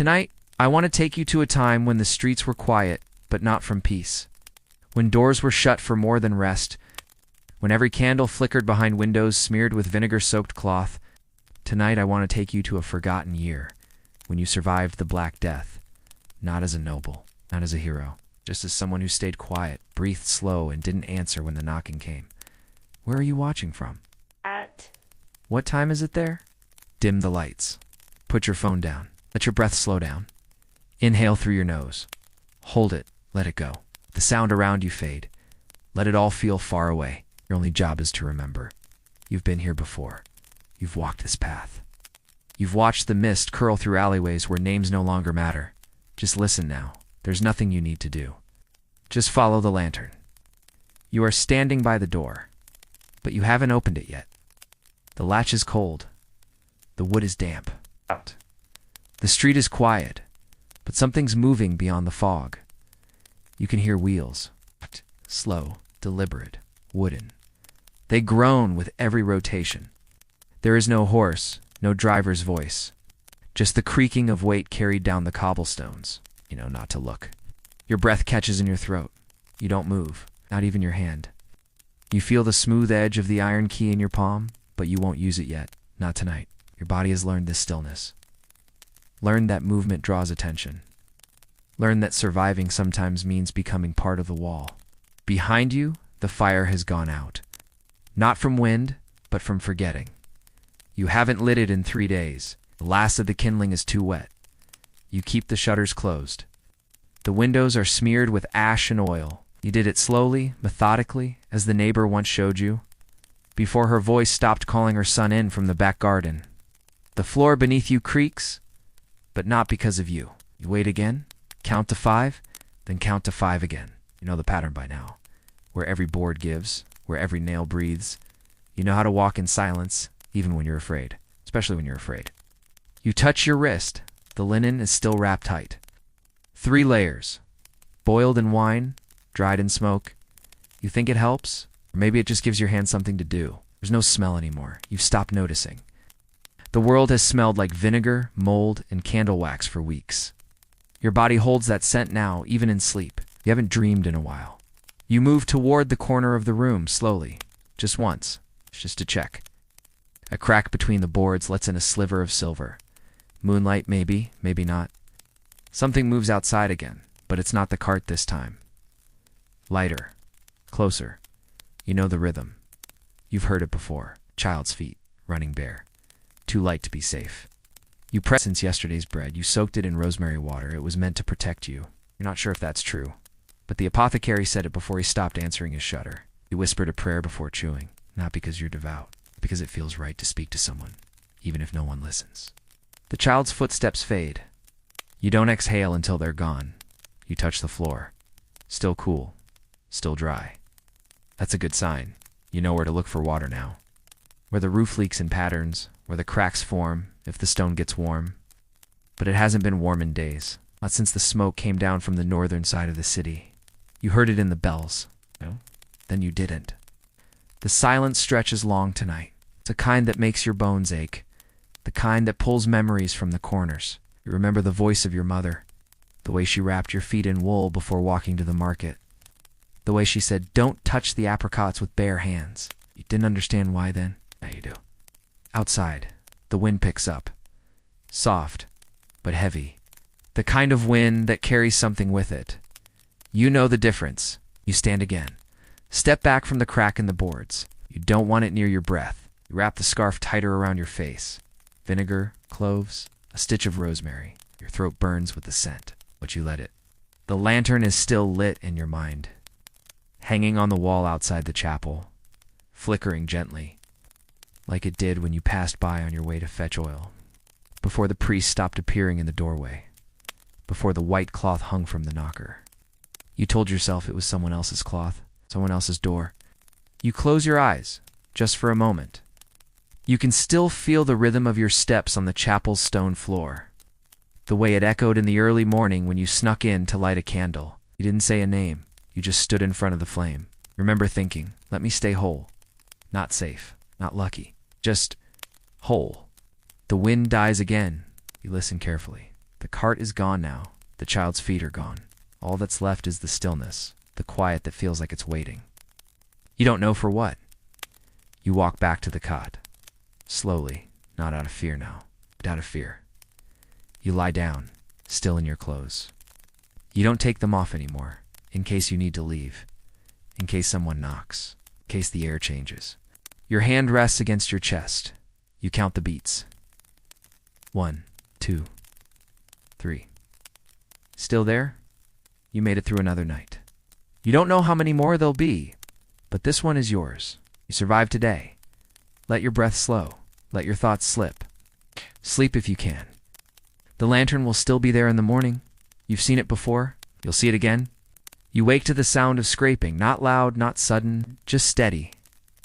Tonight, I want to take you to a time when the streets were quiet, but not from peace. When doors were shut for more than rest, when every candle flickered behind windows smeared with vinegar-soaked cloth. Tonight, I want to take you to a forgotten year, when you survived the Black Death. Not as a noble, not as a hero, just as someone who stayed quiet, breathed slow, and didn't answer when the knocking came. Where are you watching from? What time is it there? Dim the lights. Put your phone down. Let your breath slow down. Inhale through your nose. Hold it. Let it go. The sound around you fade. Let it all feel far away. Your only job is to remember. You've been here before. You've walked this path. You've watched the mist curl through alleyways where names no longer matter. Just listen now. There's nothing you need to do. Just follow the lantern. You are standing by the door, but you haven't opened it yet. The latch is cold. The wood is damp. Out. The street is quiet, but something's moving beyond the fog. You can hear wheels. Slow, deliberate, wooden. They groan with every rotation. There is no horse, no driver's voice. Just the creaking of weight carried down the cobblestones. You know not to look. Your breath catches in your throat. You don't move, not even your hand. You feel the smooth edge of the iron key in your palm, but you won't use it yet. Not tonight. Your body has learned this stillness. Learn that movement draws attention. Learn that surviving sometimes means becoming part of the wall. Behind you, the fire has gone out. Not from wind, but from forgetting. You haven't lit it in 3 days. The last of the kindling is too wet. You keep the shutters closed. The windows are smeared with ash and oil. You did it slowly, methodically, as the neighbor once showed you, before her voice stopped calling her son in from the back garden. The floor beneath you creaks, but not because of you. You wait again, count to 5, then count to 5 again. You know the pattern by now. Where every board gives, where every nail breathes. You know how to walk in silence, even when you're afraid, especially when you're afraid. You touch your wrist. The linen is still wrapped tight. 3 layers. Boiled in wine, dried in smoke. You think it helps? Or maybe it just gives your hand something to do. There's no smell anymore. You've stopped noticing. The world has smelled like vinegar, mold, and candle wax for weeks. Your body holds that scent now, even in sleep. You haven't dreamed in a while. You move toward the corner of the room slowly, just once, just to check. A crack between the boards lets in a sliver of silver. Moonlight, maybe, maybe not. Something moves outside again, but it's not the cart this time. Lighter. Closer. You know the rhythm. You've heard it before. Child's feet, running bare. Too light to be safe. You pressed since yesterday's bread. You soaked it in rosemary water. It was meant to protect you. You're not sure if that's true. But the apothecary said it before he stopped answering his shutter. He whispered a prayer before chewing. Not because you're devout, because it feels right to speak to someone, even if no one listens. The child's footsteps fade. You don't exhale until they're gone. You touch the floor. Still cool. Still dry. That's a good sign. You know where to look for water now. Where the roof leaks in patterns, where the cracks form if the stone gets warm. But it hasn't been warm in days. Not since the smoke came down from the northern side of the city. You heard it in the bells. No? Then you didn't. The silence stretches long tonight. It's a kind that makes your bones ache. The kind that pulls memories from the corners. You remember the voice of your mother. The way she wrapped your feet in wool before walking to the market. The way she said, "Don't touch the apricots with bare hands." You didn't understand why then? Now you do. Outside, the wind picks up. Soft, but heavy. The kind of wind that carries something with it. You know the difference. You stand again. Step back from the crack in the boards. You don't want it near your breath. You wrap the scarf tighter around your face. Vinegar, cloves, a stitch of rosemary. Your throat burns with the scent, but you let it. The lantern is still lit in your mind. Hanging on the wall outside the chapel. Flickering gently. Like it did when you passed by on your way to fetch oil. Before the priest stopped appearing in the doorway. Before the white cloth hung from the knocker. You told yourself it was someone else's cloth. Someone else's door. You close your eyes, just for a moment. You can still feel the rhythm of your steps on the chapel's stone floor. The way it echoed in the early morning when you snuck in to light a candle. You didn't say a name. You just stood in front of the flame. Remember thinking, let me stay whole. Not safe, not lucky, just whole. The wind dies again. You listen carefully. The cart is gone now. The child's feet are gone. All that's left is the stillness, the quiet that feels like it's waiting. You don't know for what. You walk back to the cot. Slowly, not out of fear now, but out of fear. You lie down, still in your clothes. You don't take them off anymore, in case you need to leave, in case someone knocks, in case the air changes. Your hand rests against your chest. You count the beats. 1, 2, 3. Still there? You made it through another night. You don't know how many more there'll be, but this one is yours. You survived today. Let your breath slow. Let your thoughts slip. Sleep if you can. The lantern will still be there in the morning. You've seen it before. You'll see it again. You wake to the sound of scraping, not loud, not sudden, just steady,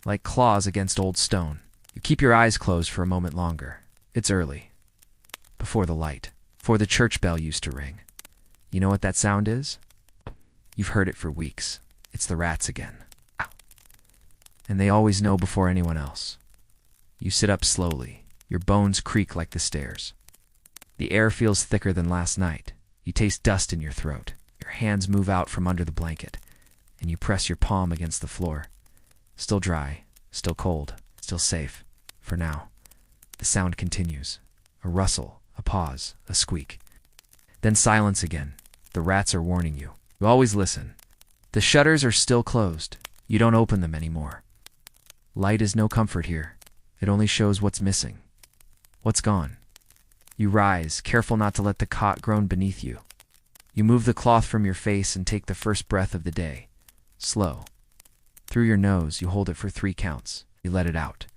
like claws against old stone. You keep your eyes closed for a moment longer. It's early. Before the light. Before the church bell used to ring. You know what that sound is? You've heard it for weeks. It's the rats again. And they always know before anyone else. You sit up slowly. Your bones creak like the stairs. The air feels thicker than last night. You taste dust in your throat. Your hands move out from under the blanket, and you press your palm against the floor. Still dry, still cold, still safe. For now. The sound continues. A rustle, a pause, a squeak. Then silence again. The rats are warning you. You always listen. The shutters are still closed. You don't open them anymore. Light is no comfort here. It only shows what's missing. What's gone. You rise, careful not to let the cot groan beneath you. You move the cloth from your face and take the first breath of the day. Slow. Through your nose, you hold it for 3 counts. You let it out.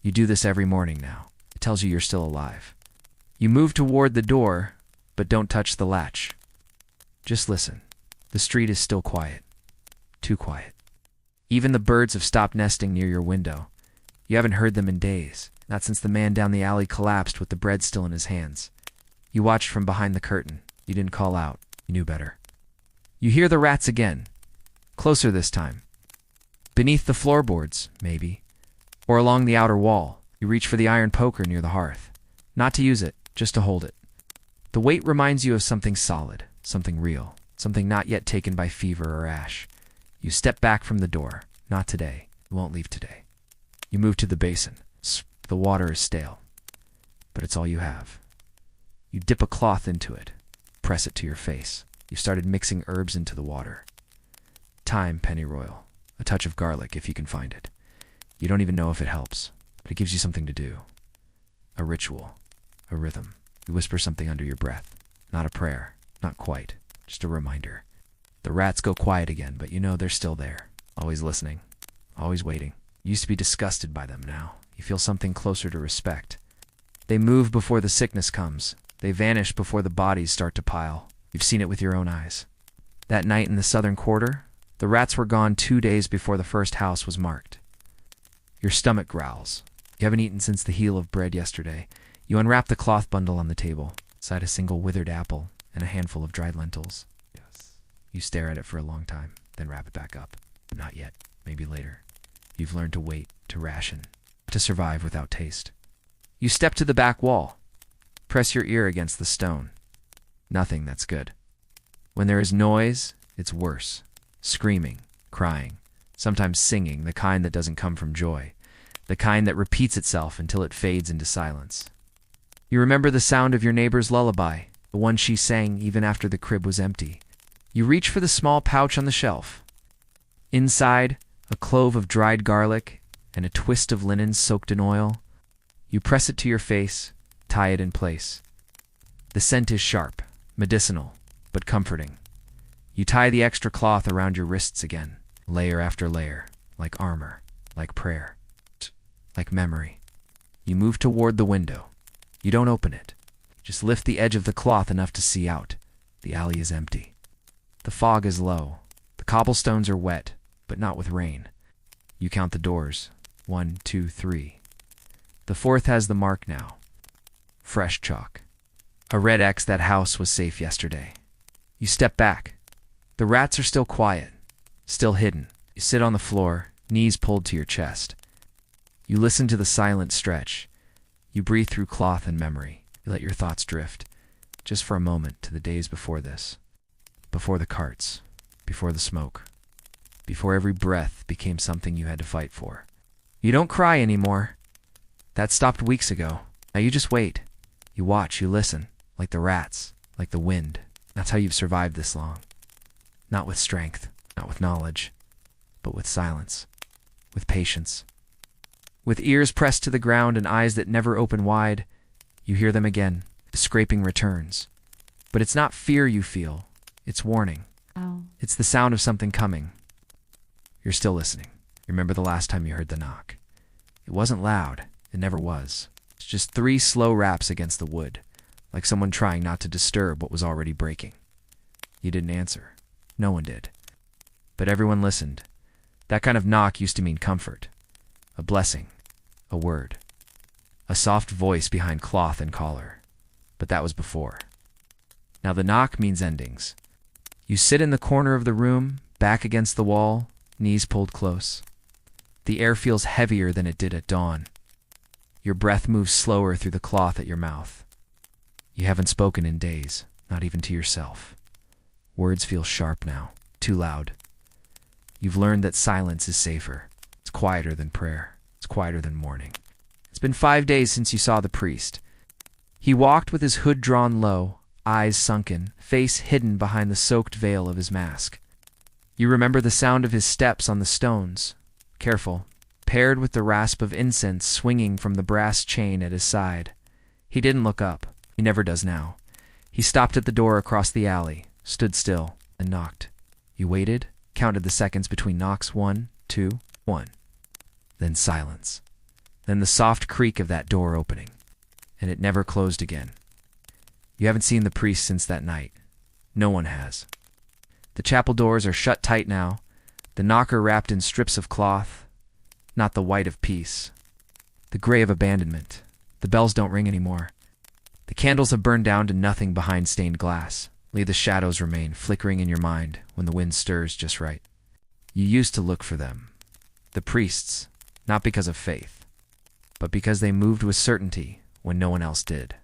You do this every morning now. It tells you you're still alive. You move toward the door, but don't touch the latch. Just listen. The street is still quiet. Too quiet. Even the birds have stopped nesting near your window. You haven't heard them in days, not since the man down the alley collapsed with the bread still in his hands. You watched from behind the curtain. You didn't call out. You knew better. You hear the rats again. Closer this time. Beneath the floorboards, maybe. Or along the outer wall. You reach for the iron poker near the hearth. Not to use it, just to hold it. The weight reminds you of something solid, something real, something not yet taken by fever or ash. You step back from the door. Not today. You won't leave today. You move to the basin. The water is stale. But it's all you have. You dip a cloth into it. Press it to your face. You started mixing herbs into the water. Thyme, pennyroyal. A touch of garlic, if you can find it. You don't even know if it helps, but it gives you something to do. A ritual. A rhythm. You whisper something under your breath. Not a prayer. Not quite. Just a reminder. The rats go quiet again, but you know they're still there. Always listening. Always waiting. You used to be disgusted by them now. You feel something closer to respect. They move before the sickness comes. They vanish before the bodies start to pile. You've seen it with your own eyes. That night in the southern quarter, the rats were gone 2 days before the first house was marked. Your stomach growls. You haven't eaten since the heel of bread yesterday. You unwrap the cloth bundle on the table, inside a single withered apple and a handful of dried lentils. Yes. You stare at it for a long time, then wrap it back up. Not yet. Maybe later. You've learned to wait, to ration, to survive without taste. You step to the back wall. Press your ear against the stone. Nothing, that's good. When there is noise, it's worse. Screaming, crying, sometimes singing, the kind that doesn't come from joy, the kind that repeats itself until it fades into silence. You remember the sound of your neighbor's lullaby, the one she sang even after the crib was empty. You reach for the small pouch on the shelf. Inside, a clove of dried garlic and a twist of linen soaked in oil. You press it to your face, tie it in place. The scent is sharp, medicinal, but comforting. You tie the extra cloth around your wrists again, layer after layer, like armor, like prayer, like memory. You move toward the window. You don't open it. Just lift the edge of the cloth enough to see out. The alley is empty. The fog is low. The cobblestones are wet, but not with rain. You count the doors. 1, 2, 3. The 4th has the mark now. Fresh chalk. A red X. That house was safe yesterday. You step back. The rats are still quiet, still hidden. You sit on the floor, knees pulled to your chest. You listen to the silent stretch. You breathe through cloth and memory. You let your thoughts drift. just for a moment, to the days before this. Before the carts, before the smoke, before every breath became something you had to fight for. You don't cry anymore. That stopped weeks ago. Now you just wait. You watch, you listen, like the rats, like the wind. That's how you've survived this long. Not with strength, not with knowledge, but with silence, with patience. With ears pressed to the ground and eyes that never open wide, you hear them again. The scraping returns. But it's not fear you feel, it's warning. Oh. It's the sound of something coming. You're still listening. You remember the last time you heard the knock. It wasn't loud. It never was. It's just 3 slow raps against the wood, like someone trying not to disturb what was already breaking. You didn't answer. No one did. But everyone listened. That kind of knock used to mean comfort. A blessing. A word. A soft voice behind cloth and collar. But that was before. Now the knock means endings. You sit in the corner of the room, back against the wall, knees pulled close. The air feels heavier than it did at dawn. Your breath moves slower through the cloth at your mouth. You haven't spoken in days, not even to yourself. Words feel sharp now, too loud. You've learned that silence is safer. It's quieter than prayer. It's quieter than mourning. It's been 5 days since you saw the priest. He walked with his hood drawn low, eyes sunken, face hidden behind the soaked veil of his mask. You remember the sound of his steps on the stones, careful, paired with the rasp of incense swinging from the brass chain at his side. He didn't look up. He never does now. He stopped at the door across the alley, stood still, and knocked. You waited, counted the seconds between knocks. 1, 2, 1. Then silence. Then the soft creak of that door opening. And it never closed again. You haven't seen the priest since that night. No one has. The chapel doors are shut tight now, the knocker wrapped in strips of cloth, not the white of peace, the gray of abandonment. The bells don't ring anymore. The candles have burned down to nothing behind stained glass. Only the shadows remain, flickering in your mind when the wind stirs just right. You used to look for them. The priests, not because of faith, but because they moved with certainty when no one else did.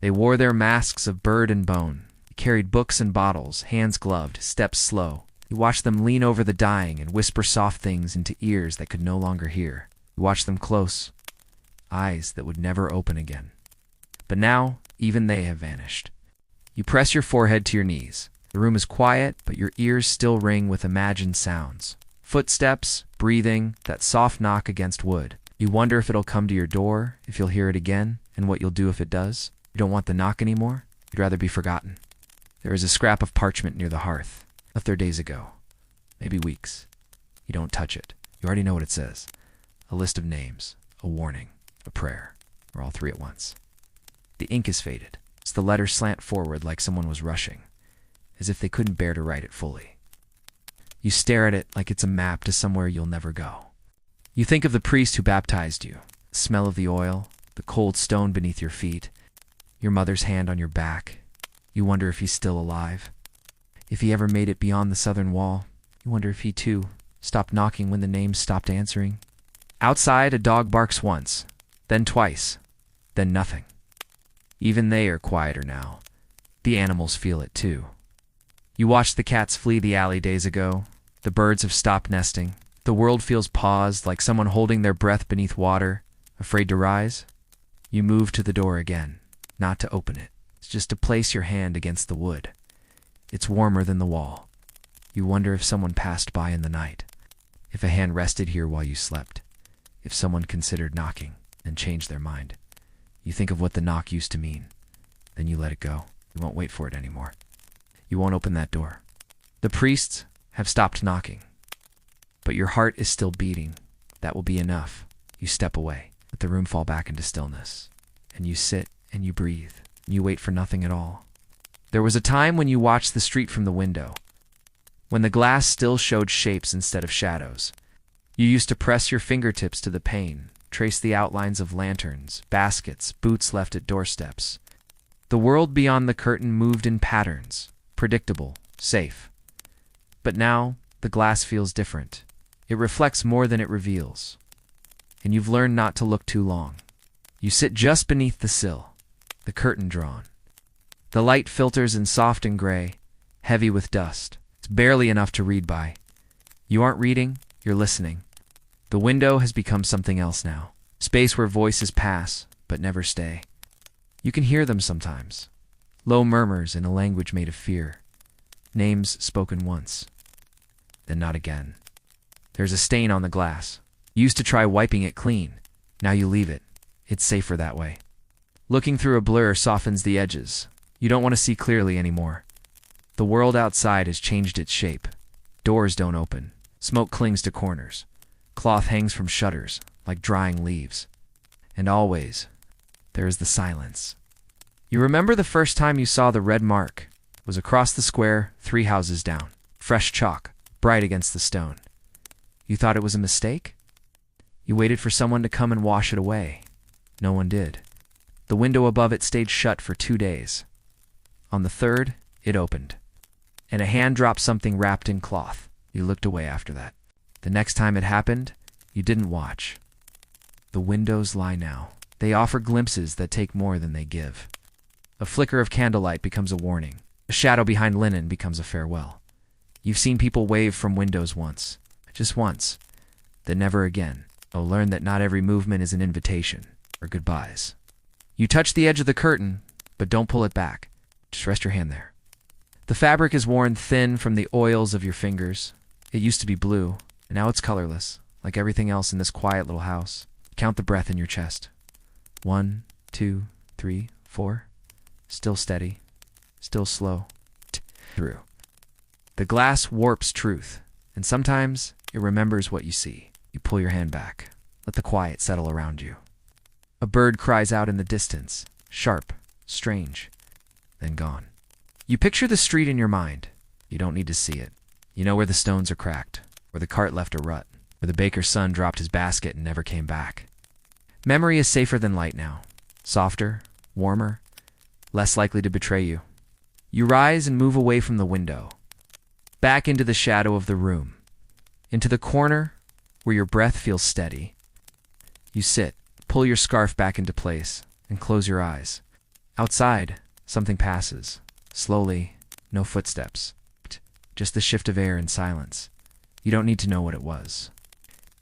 They wore their masks of bird and bone. They carried books and bottles, hands gloved, steps slow. You watched them lean over the dying and whisper soft things into ears that could no longer hear. You watched them close, eyes that would never open again. But now, even they have vanished. You press your forehead to your knees. The room is quiet, but your ears still ring with imagined sounds. Footsteps, breathing, that soft knock against wood. You wonder if it'll come to your door, if you'll hear it again, and what you'll do if it does. You don't want the knock anymore. You'd rather be forgotten. There is a scrap of parchment near the hearth, left there days ago, maybe weeks. You don't touch it. You already know what it says. A list of names, a warning, a prayer, or all 3 at once. The ink is faded. It's the letters slant forward like someone was rushing, as if they couldn't bear to write it fully. You stare at it like it's a map to somewhere you'll never go. You think of the priest who baptized you, the smell of the oil, the cold stone beneath your feet, your mother's hand on your back. You wonder if he's still alive. If he ever made it beyond the southern wall. You wonder if he, too, stopped knocking when the names stopped answering. Outside, a dog barks once, then twice, then nothing. Even they are quieter now. The animals feel it, too. You watched the cats flee the alley days ago. The birds have stopped nesting. The world feels paused, like someone holding their breath beneath water, afraid to rise. You move to the door again, not to open it. It's just to place your hand against the wood. It's warmer than the wall. You wonder if someone passed by in the night, if a hand rested here while you slept, if someone considered knocking and changed their mind. You think of what the knock used to mean. Then you let it go. You won't wait for it anymore. You won't open that door. The priests have stopped knocking, but your heart is still beating. That will be enough. You step away, let the room fall back into stillness, and you sit and you breathe. You wait for nothing at all. There was a time when you watched the street from the window, when the glass still showed shapes instead of shadows. You used to press your fingertips to the pane, trace the outlines of lanterns, baskets, boots left at doorsteps. The world beyond the curtain moved in patterns, predictable, safe. But now, the glass feels different. It reflects more than it reveals. And you've learned not to look too long. You sit just beneath the sill, the curtain drawn. The light filters in soft and gray, heavy with dust. It's barely enough to read by. You aren't reading, you're listening. The window has become something else now. Space where voices pass, but never stay. You can hear them sometimes. Low murmurs in a language made of fear. Names spoken once, then not again. There's a stain on the glass. You used to try wiping it clean. Now you leave it. It's safer that way. Looking through a blur softens the edges. You don't want to see clearly anymore. The world outside has changed its shape. Doors don't open. Smoke clings to corners. Cloth hangs from shutters, like drying leaves. And always, there is the silence. You remember the first time you saw the red mark? It was across the square, 3 houses down. Fresh chalk, bright against the stone. You thought it was a mistake? You waited for someone to come and wash it away. No one did. The window above it stayed shut for 2 days. On the third, it opened, and a hand dropped something wrapped in cloth. You looked away after that. The next time it happened, you didn't watch. The windows lie now. They offer glimpses that take more than they give. A flicker of candlelight becomes a warning. A shadow behind linen becomes a farewell. You've seen people wave from windows once. Just once. Then never again. Oh, learn that not every movement is an invitation or goodbyes. You touch the edge of the curtain, but don't pull it back. Just rest your hand there. The fabric is worn thin from the oils of your fingers. It used to be blue, and now it's colorless, like everything else in this quiet little house. Count the breath in your chest. 1, 2, 3, 4. Still steady. Still slow. Through. The glass warps truth, and sometimes it remembers what you see. You pull your hand back. Let the quiet settle around you. A bird cries out in the distance, sharp, strange, then gone. You picture the street in your mind. You don't need to see it. You know where the stones are cracked, where the cart left a rut, where the baker's son dropped his basket and never came back. Memory is safer than light now. Softer, warmer, less likely to betray you. You rise and move away from the window, back into the shadow of the room, into the corner where your breath feels steady. You sit, pull your scarf back into place, and close your eyes. Outside, something passes. Slowly, no footsteps. Just the shift of air and silence. You don't need to know what it was.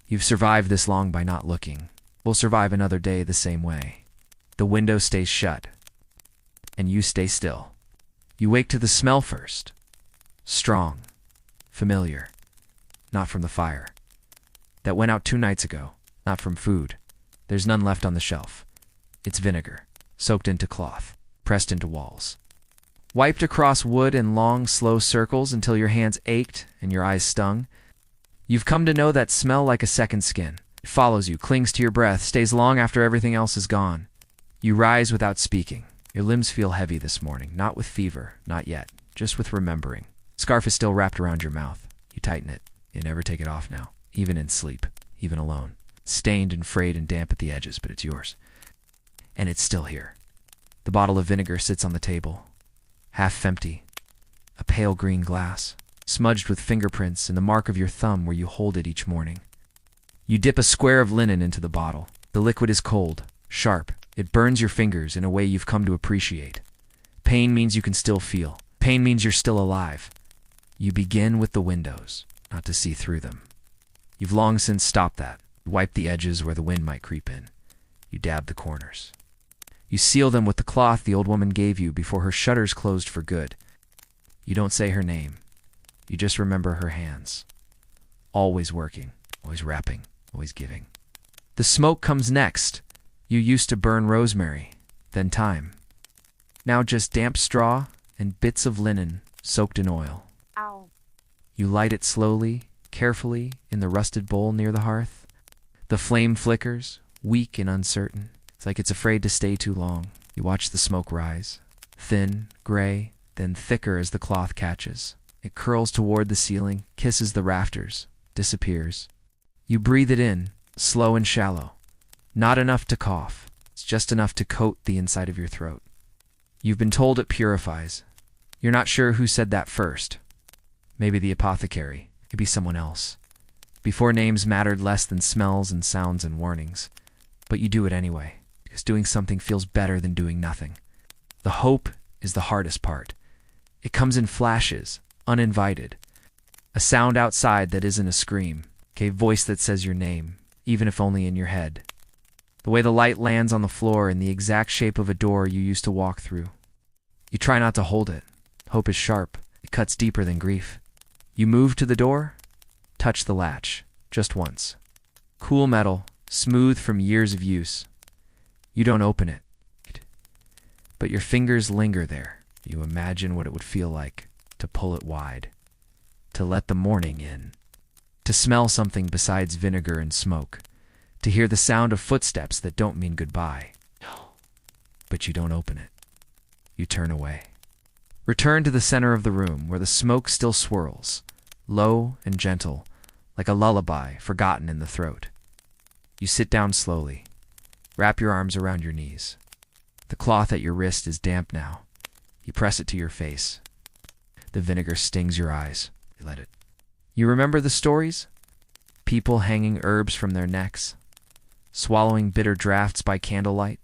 You've survived this long by not looking. We'll survive another day the same way. The window stays shut, and you stay still. You wake to the smell first. Strong, familiar, not from the fire. That went out 2 nights ago, not from food. There's none left on the shelf. It's vinegar, soaked into cloth, pressed into walls. Wiped across wood in long, slow circles until your hands ached and your eyes stung. You've come to know that smell like a second skin. It follows you, clings to your breath, stays long after everything else is gone. You rise without speaking. Your limbs feel heavy this morning, not with fever, not yet, just with remembering. Scarf is still wrapped around your mouth. You tighten it. You never take it off now, even in sleep, even alone. Stained and frayed and damp at the edges, but it's yours. And it's still here. The bottle of vinegar sits on the table, half empty, a pale green glass, smudged with fingerprints and the mark of your thumb where you hold it each morning. You dip a square of linen into the bottle. The liquid is cold, sharp. It burns your fingers in a way you've come to appreciate. Pain means you can still feel. Pain means you're still alive. You begin with the windows, not to see through them. You've long since stopped that. You wipe the edges where the wind might creep in. You dab the corners. You seal them with the cloth the old woman gave you before her shutters closed for good. You don't say her name. You just remember her hands. Always working, always wrapping, always giving. The smoke comes next. You used to burn rosemary, then thyme. Now just damp straw and bits of linen soaked in oil. Ow. You light it slowly, carefully, in the rusted bowl near the hearth. The flame flickers, weak and uncertain. It's like it's afraid to stay too long. You watch the smoke rise, thin, gray, then thicker as the cloth catches. It curls toward the ceiling, kisses the rafters, disappears. You breathe it in, slow and shallow. Not enough to cough. It's just enough to coat the inside of your throat. You've been told it purifies. You're not sure who said that first. Maybe the apothecary, maybe someone else. Before names mattered less than smells and sounds and warnings. But you do it anyway, because doing something feels better than doing nothing. The hope is the hardest part. It comes in flashes, uninvited. A sound outside that isn't a scream, a voice that says your name, even if only in your head. The way the light lands on the floor in the exact shape of a door you used to walk through. You try not to hold it. Hope is sharp. It cuts deeper than grief. You move to the door, touch the latch, just once. Cool metal, smooth from years of use. You don't open it, but your fingers linger there. You imagine what it would feel like to pull it wide, to let the morning in, to smell something besides vinegar and smoke, to hear the sound of footsteps that don't mean goodbye. But you don't open it. You turn away. Return to the center of the room where the smoke still swirls, low and gentle, like a lullaby forgotten in the throat. You sit down slowly. Wrap your arms around your knees. The cloth at your wrist is damp now. You press it to your face. The vinegar stings your eyes. You let it. You remember the stories? People hanging herbs from their necks, swallowing bitter draughts by candlelight,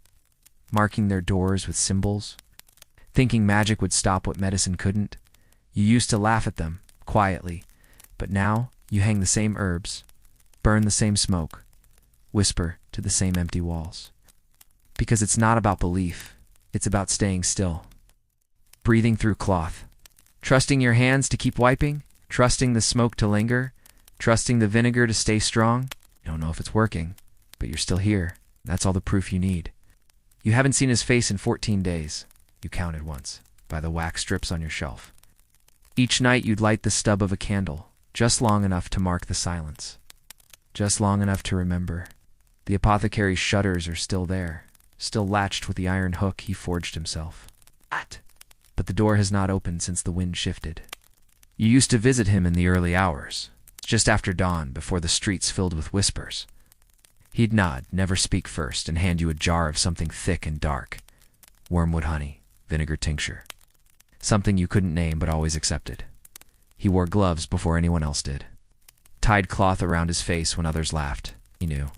marking their doors with symbols, thinking magic would stop what medicine couldn't. You used to laugh at them, quietly, but now you hang the same herbs, burn the same smoke, whisper to the same empty walls. Because it's not about belief, it's about staying still. Breathing through cloth, trusting your hands to keep wiping, trusting the smoke to linger, trusting the vinegar to stay strong. You don't know if it's working, but you're still here. That's all the proof you need. You haven't seen his face in 14 days. You counted once, by the wax strips on your shelf. Each night you'd light the stub of a candle, just long enough to mark the silence. Just long enough to remember. The apothecary's shutters are still there, still latched with the iron hook he forged himself. But the door has not opened since the wind shifted. You used to visit him in the early hours, just after dawn, before the streets filled with whispers. He'd nod, never speak first, and hand you a jar of something thick and dark. Wormwood honey, vinegar tincture. Something you couldn't name but always accepted. He wore gloves before anyone else did. Tied cloth around his face when others laughed. He knew.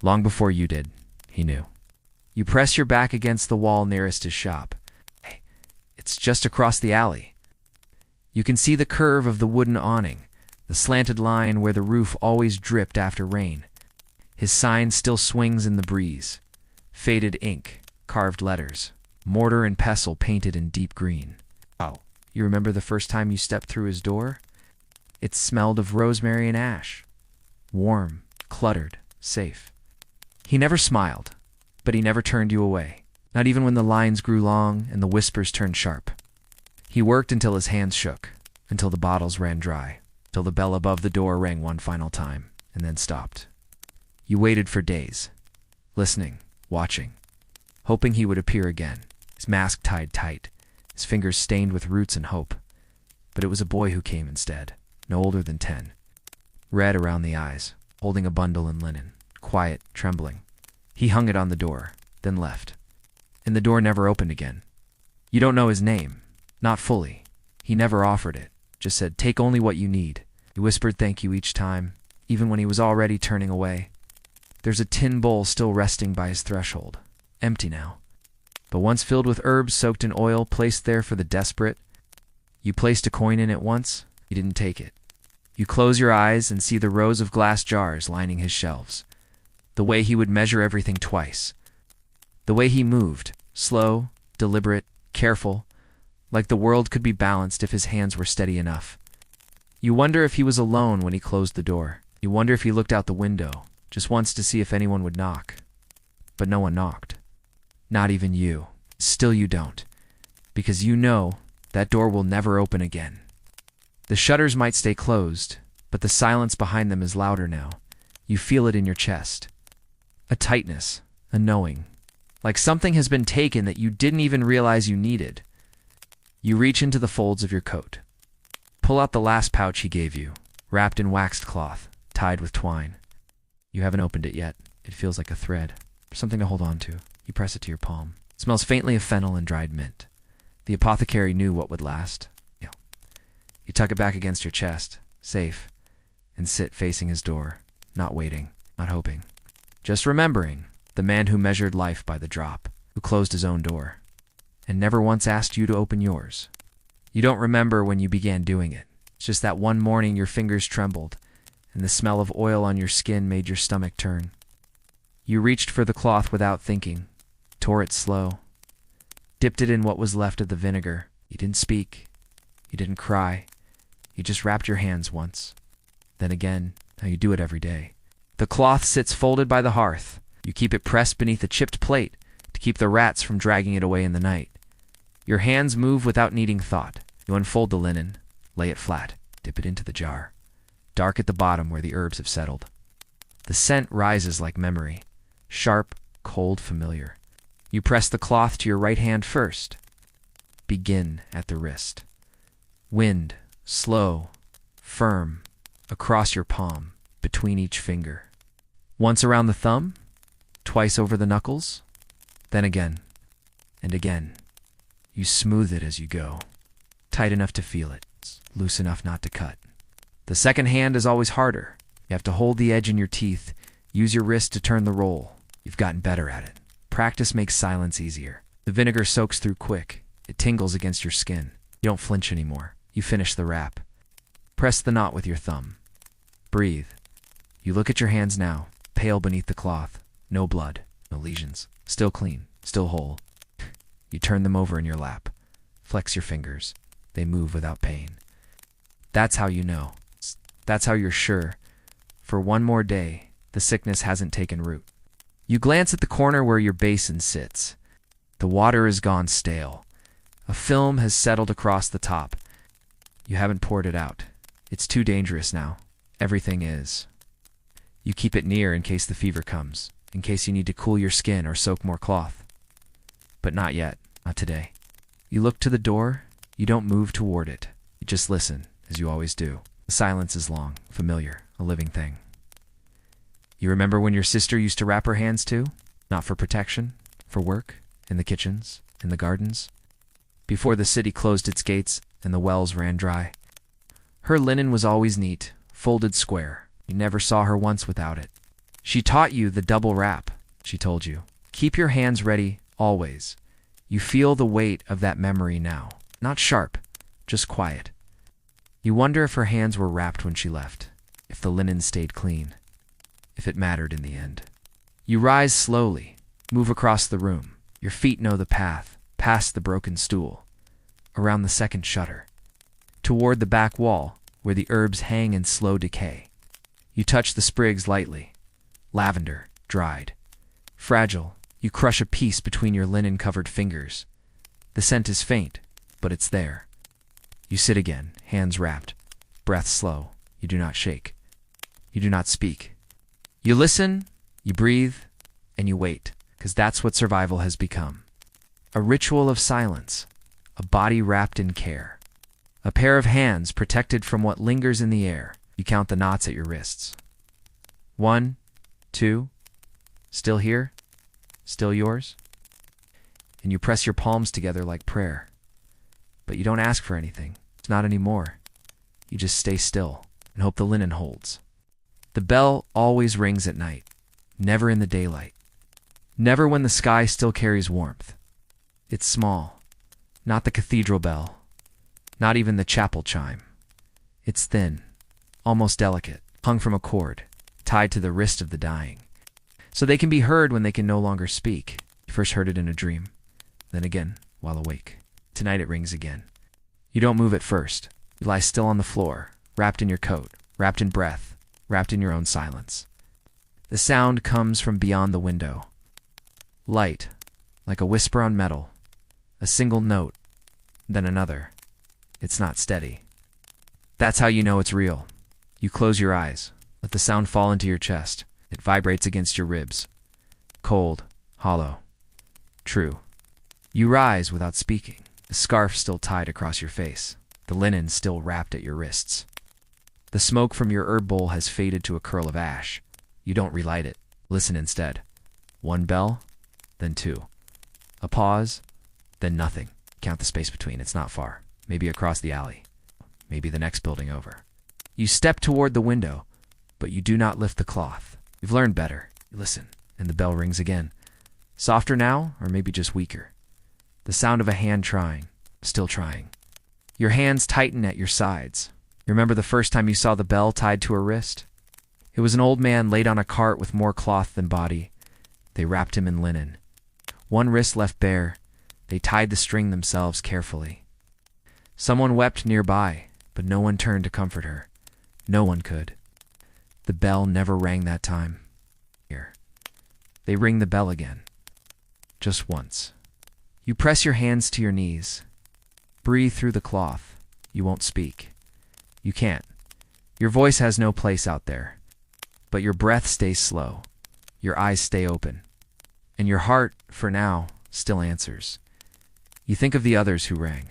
Long before you did, he knew. You press your back against the wall nearest his shop. Hey, it's just across the alley. You can see the curve of the wooden awning, the slanted line where the roof always dripped after rain. His sign still swings in the breeze. Faded ink, carved letters, mortar and pestle painted in deep green. Oh, you remember the first time you stepped through his door? It smelled of rosemary and ash. Warm, cluttered, safe. He never smiled, but he never turned you away, not even when the lines grew long and the whispers turned sharp. He worked until his hands shook, until the bottles ran dry, till the bell above the door rang one final time, and then stopped. You waited for days, listening, watching, hoping he would appear again, his mask tied tight, his fingers stained with roots and hope. But it was a boy who came instead, no older than 10, red around the eyes, holding a bundle in linen, quiet, trembling. He hung it on the door, then left, and the door never opened again. You don't know his name, not fully. He never offered it, just said, "Take only what you need." He whispered thank you each time, even when he was already turning away. There's a tin bowl still resting by his threshold, empty now, but once filled with herbs soaked in oil placed there for the desperate. You placed a coin in it once, he didn't take it. You close your eyes and see the rows of glass jars lining his shelves. The way he would measure everything twice. The way he moved, slow, deliberate, careful, like the world could be balanced if his hands were steady enough. You wonder if he was alone when he closed the door. You wonder if he looked out the window, just once to see if anyone would knock. But no one knocked. Not even you. Still you don't. Because you know that door will never open again. The shutters might stay closed, but the silence behind them is louder now. You feel it in your chest. A tightness, a knowing. Like something has been taken that you didn't even realize you needed. You reach into the folds of your coat. Pull out the last pouch he gave you, wrapped in waxed cloth, tied with twine. You haven't opened it yet. It feels like a thread, something to hold on to. You press it to your palm. It smells faintly of fennel and dried mint. The apothecary knew what would last. You tuck it back against your chest, safe, and sit facing his door, not waiting, not hoping. Just remembering the man who measured life by the drop, who closed his own door. and never once asked you to open yours. You don't remember when you began doing it. It's just that one morning your fingers trembled, and the smell of oil on your skin made your stomach turn. You reached for the cloth without thinking, tore it slow, dipped it in what was left of the vinegar. You didn't speak. You didn't cry. You just wrapped your hands once. Then again, now you do it every day. The cloth sits folded by the hearth. You keep it pressed beneath a chipped plate to keep the rats from dragging it away in the night. Your hands move without needing thought. You unfold the linen, lay it flat, dip it into the jar, dark at the bottom where the herbs have settled. The scent rises like memory, sharp, cold, familiar. You press the cloth to your right hand first. Begin at the wrist. Wind, slow, firm, across your palm, between each finger. Once around the thumb, twice over the knuckles, then again, and again. You smooth it as you go, tight enough to feel it, loose enough not to cut. The second hand is always harder. You have to hold the edge in your teeth, use your wrist to turn the roll. You've gotten better at it. Practice makes silence easier. The vinegar soaks through quick. It tingles against your skin. You don't flinch anymore. You finish the wrap. Press the knot with your thumb. Breathe. You look at your hands now, pale beneath the cloth. No blood, no lesions. Still clean, still whole. You turn them over in your lap. Flex your fingers. They move without pain. That's how you know. That's how you're sure. For one more day, the sickness hasn't taken root. You glance at the corner where your basin sits. The water is gone stale. A film has settled across the top. You haven't poured it out. It's too dangerous now. Everything is. You keep it near in case the fever comes, in case you need to cool your skin or soak more cloth. But not yet, not today. You look to the door. You don't move toward it. You just listen, as you always do. The silence is long, familiar, a living thing. You remember when your sister used to wrap her hands too? Not for protection, for work, in the kitchens, in the gardens. Before the city closed its gates and the wells ran dry. Her linen was always neat, folded square. You never saw her once without it. She taught you the double wrap, she told you. Keep your hands ready, always. You feel the weight of that memory now. Not sharp, just quiet. You wonder if her hands were wrapped when she left, if the linen stayed clean, if it mattered in the end. You rise slowly, move across the room. Your feet know the path, past the broken stool, around the second shutter, toward the back wall where the herbs hang in slow decay. You touch the sprigs lightly. Lavender, dried. Fragile, you crush a piece between your linen-covered fingers. The scent is faint, but it's there. You sit again, hands wrapped, breath slow. You do not shake. You do not speak. You listen, you breathe, and you wait, because that's what survival has become. A ritual of silence, a body wrapped in care. A pair of hands protected from what lingers in the air. You count the knots at your wrists. 1, 2, still here, still yours. And you press your palms together like prayer. But you don't ask for anything. It's not anymore. You just stay still and hope the linen holds. The bell always rings at night, never in the daylight. Never when the sky still carries warmth. It's small, not the cathedral bell, not even the chapel chime. It's thin, almost delicate, hung from a cord, tied to the wrist of the dying. So they can be heard when they can no longer speak. You first heard it in a dream, then again while awake. Tonight it rings again. You don't move at first. You lie still on the floor, wrapped in your coat, wrapped in breath, wrapped in your own silence. The sound comes from beyond the window. Light, like a whisper on metal. A single note, then another. It's not steady. That's how you know it's real. You close your eyes, let the sound fall into your chest. It vibrates against your ribs. Cold, hollow, true. You rise without speaking, the scarf still tied across your face, the linen still wrapped at your wrists. The smoke from your herb bowl has faded to a curl of ash. You don't relight it. Listen instead. 1 bell, then 2. A pause, then nothing. Count the space between. It's not far. Maybe across the alley. Maybe the next building over. You step toward the window, but you do not lift the cloth. You've learned better. You listen, and the bell rings again. Softer now, or maybe just weaker. The sound of a hand trying, still trying. Your hands tighten at your sides. You remember the first time you saw the bell tied to her wrist? It was an old man laid on a cart with more cloth than body. They wrapped him in linen. One wrist left bare. They tied the string themselves carefully. Someone wept nearby, but no one turned to comfort her. No one could. The bell never rang that time. Here. They ring the bell again. Just once. You press your hands to your knees. Breathe through the cloth. You won't speak. You can't. Your voice has no place out there. But your breath stays slow. Your eyes stay open. And your heart, for now, still answers. You think of the others who rang.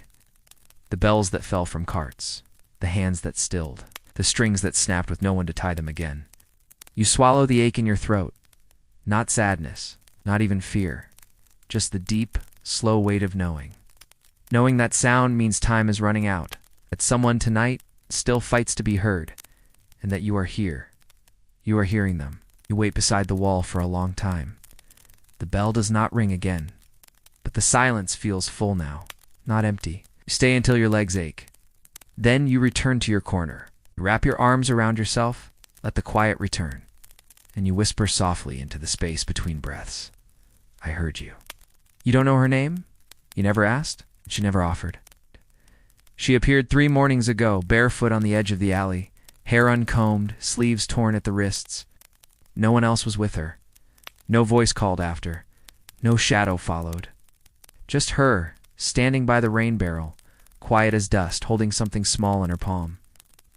The bells that fell from carts. The hands that stilled. The strings that snapped with no one to tie them again. You swallow the ache in your throat. Not sadness, not even fear. Just the deep, slow weight of knowing. Knowing that sound means time is running out. That someone tonight still fights to be heard. And that you are here. You are hearing them. You wait beside the wall for a long time. The bell does not ring again. But the silence feels full now, not empty. You stay until your legs ache. Then you return to your corner. You wrap your arms around yourself, let the quiet return, and you whisper softly into the space between breaths. I heard you. You don't know her name? You never asked? She never offered. She appeared 3 mornings ago, barefoot on the edge of the alley, hair uncombed, sleeves torn at the wrists. No one else was with her. No voice called after. No shadow followed. Just her, standing by the rain barrel, quiet as dust, holding something small in her palm.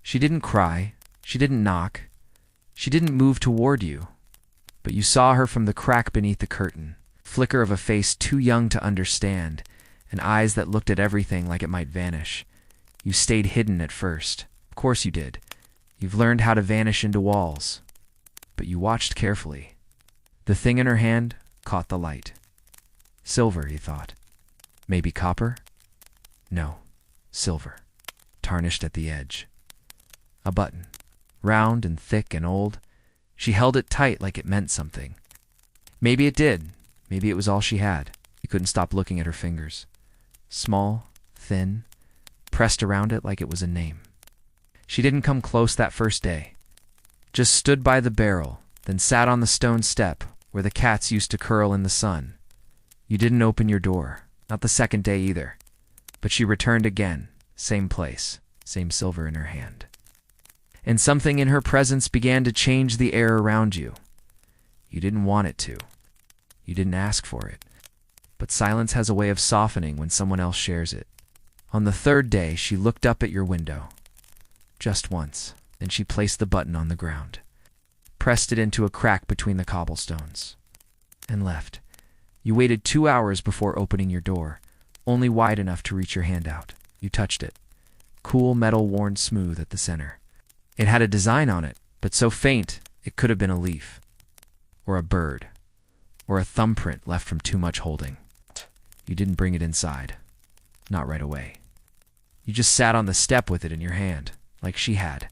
She didn't cry. She didn't knock. She didn't move toward you. But you saw her from the crack beneath the curtain, flicker of a face too young to understand, and eyes that looked at everything like it might vanish. You stayed hidden at first. Of course you did. You've learned how to vanish into walls. But you watched carefully. The thing in her hand caught the light. Silver, you thought. Maybe copper? No, silver, tarnished at the edge. A button, round and thick and old. She held it tight like it meant something. Maybe it did. Maybe it was all she had. You couldn't stop looking at her fingers. Small, thin, pressed around it like it was a name. She didn't come close that first day. Just stood by the barrel, then sat on the stone step where the cats used to curl in the sun. You didn't open your door, not the second day either. But she returned again, same place, same silver in her hand. And something in her presence began to change the air around you. You didn't want it to. You didn't ask for it. But silence has a way of softening when someone else shares it. On the 3rd day, she looked up at your window. Just once. Then she placed the button on the ground, pressed it into a crack between the cobblestones, and left. You waited 2 hours before opening your door, only wide enough to reach your hand out. You touched it. Cool metal worn smooth at the center. It had a design on it, but so faint it could have been a leaf, or a bird, or a thumbprint left from too much holding. You didn't bring it inside. Not right away. You just sat on the step with it in your hand, like she had.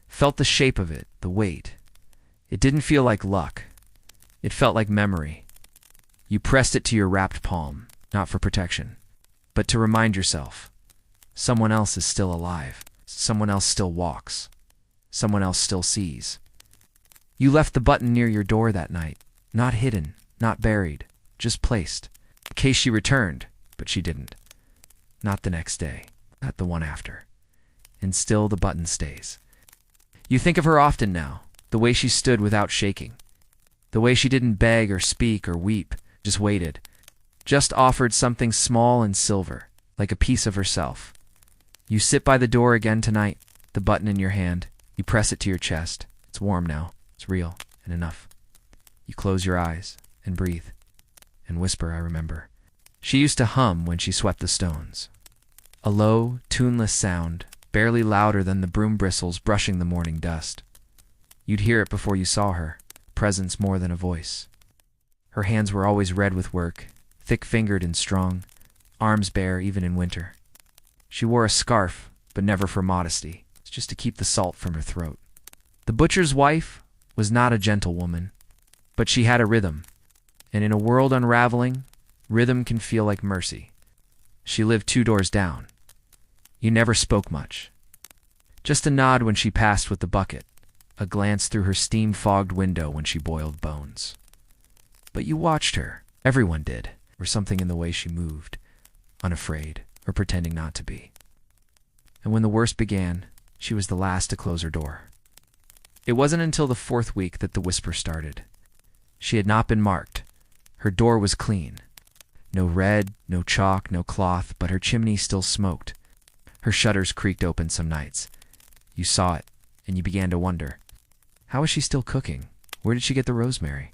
Felt the shape of it, the weight. It didn't feel like luck. It felt like memory. You pressed it to your wrapped palm, not for protection, but to remind yourself. Someone else is still alive. Someone else still walks. Someone else still sees. You left the button near your door that night, not hidden, not buried, just placed, in case she returned, but she didn't. Not the next day, not the one after. And still the button stays. You think of her often now, the way she stood without shaking, the way she didn't beg or speak or weep, just waited, just offered something small and silver, like a piece of herself. You sit by the door again tonight, the button in your hand. You press it to your chest. It's warm now. It's real and enough. You close your eyes and breathe and whisper, I remember. She used to hum when she swept the stones. A low, tuneless sound, barely louder than the broom bristles brushing the morning dust. You'd hear it before you saw her, presence more than a voice. Her hands were always red with work, thick-fingered and strong, arms bare even in winter. She wore a scarf, but never for modesty, just to keep the salt from her throat. The butcher's wife was not a gentle woman, but she had a rhythm, and in a world unraveling, Rhythm can feel like mercy. She lived 2 doors down. You never spoke much. Just a nod when she passed with the bucket, a glance through her steam-fogged window when she boiled bones. But you watched her. Everyone did, or something in the way she moved, unafraid or pretending not to be. And when the worst began, she was the last to close her door. It wasn't until the 4th week that the whisper started. She had not been marked. Her door was clean. No red, no chalk, no cloth, but her chimney still smoked. Her shutters creaked open some nights. You saw it, and you began to wonder. How was she still cooking? Where did she get the rosemary?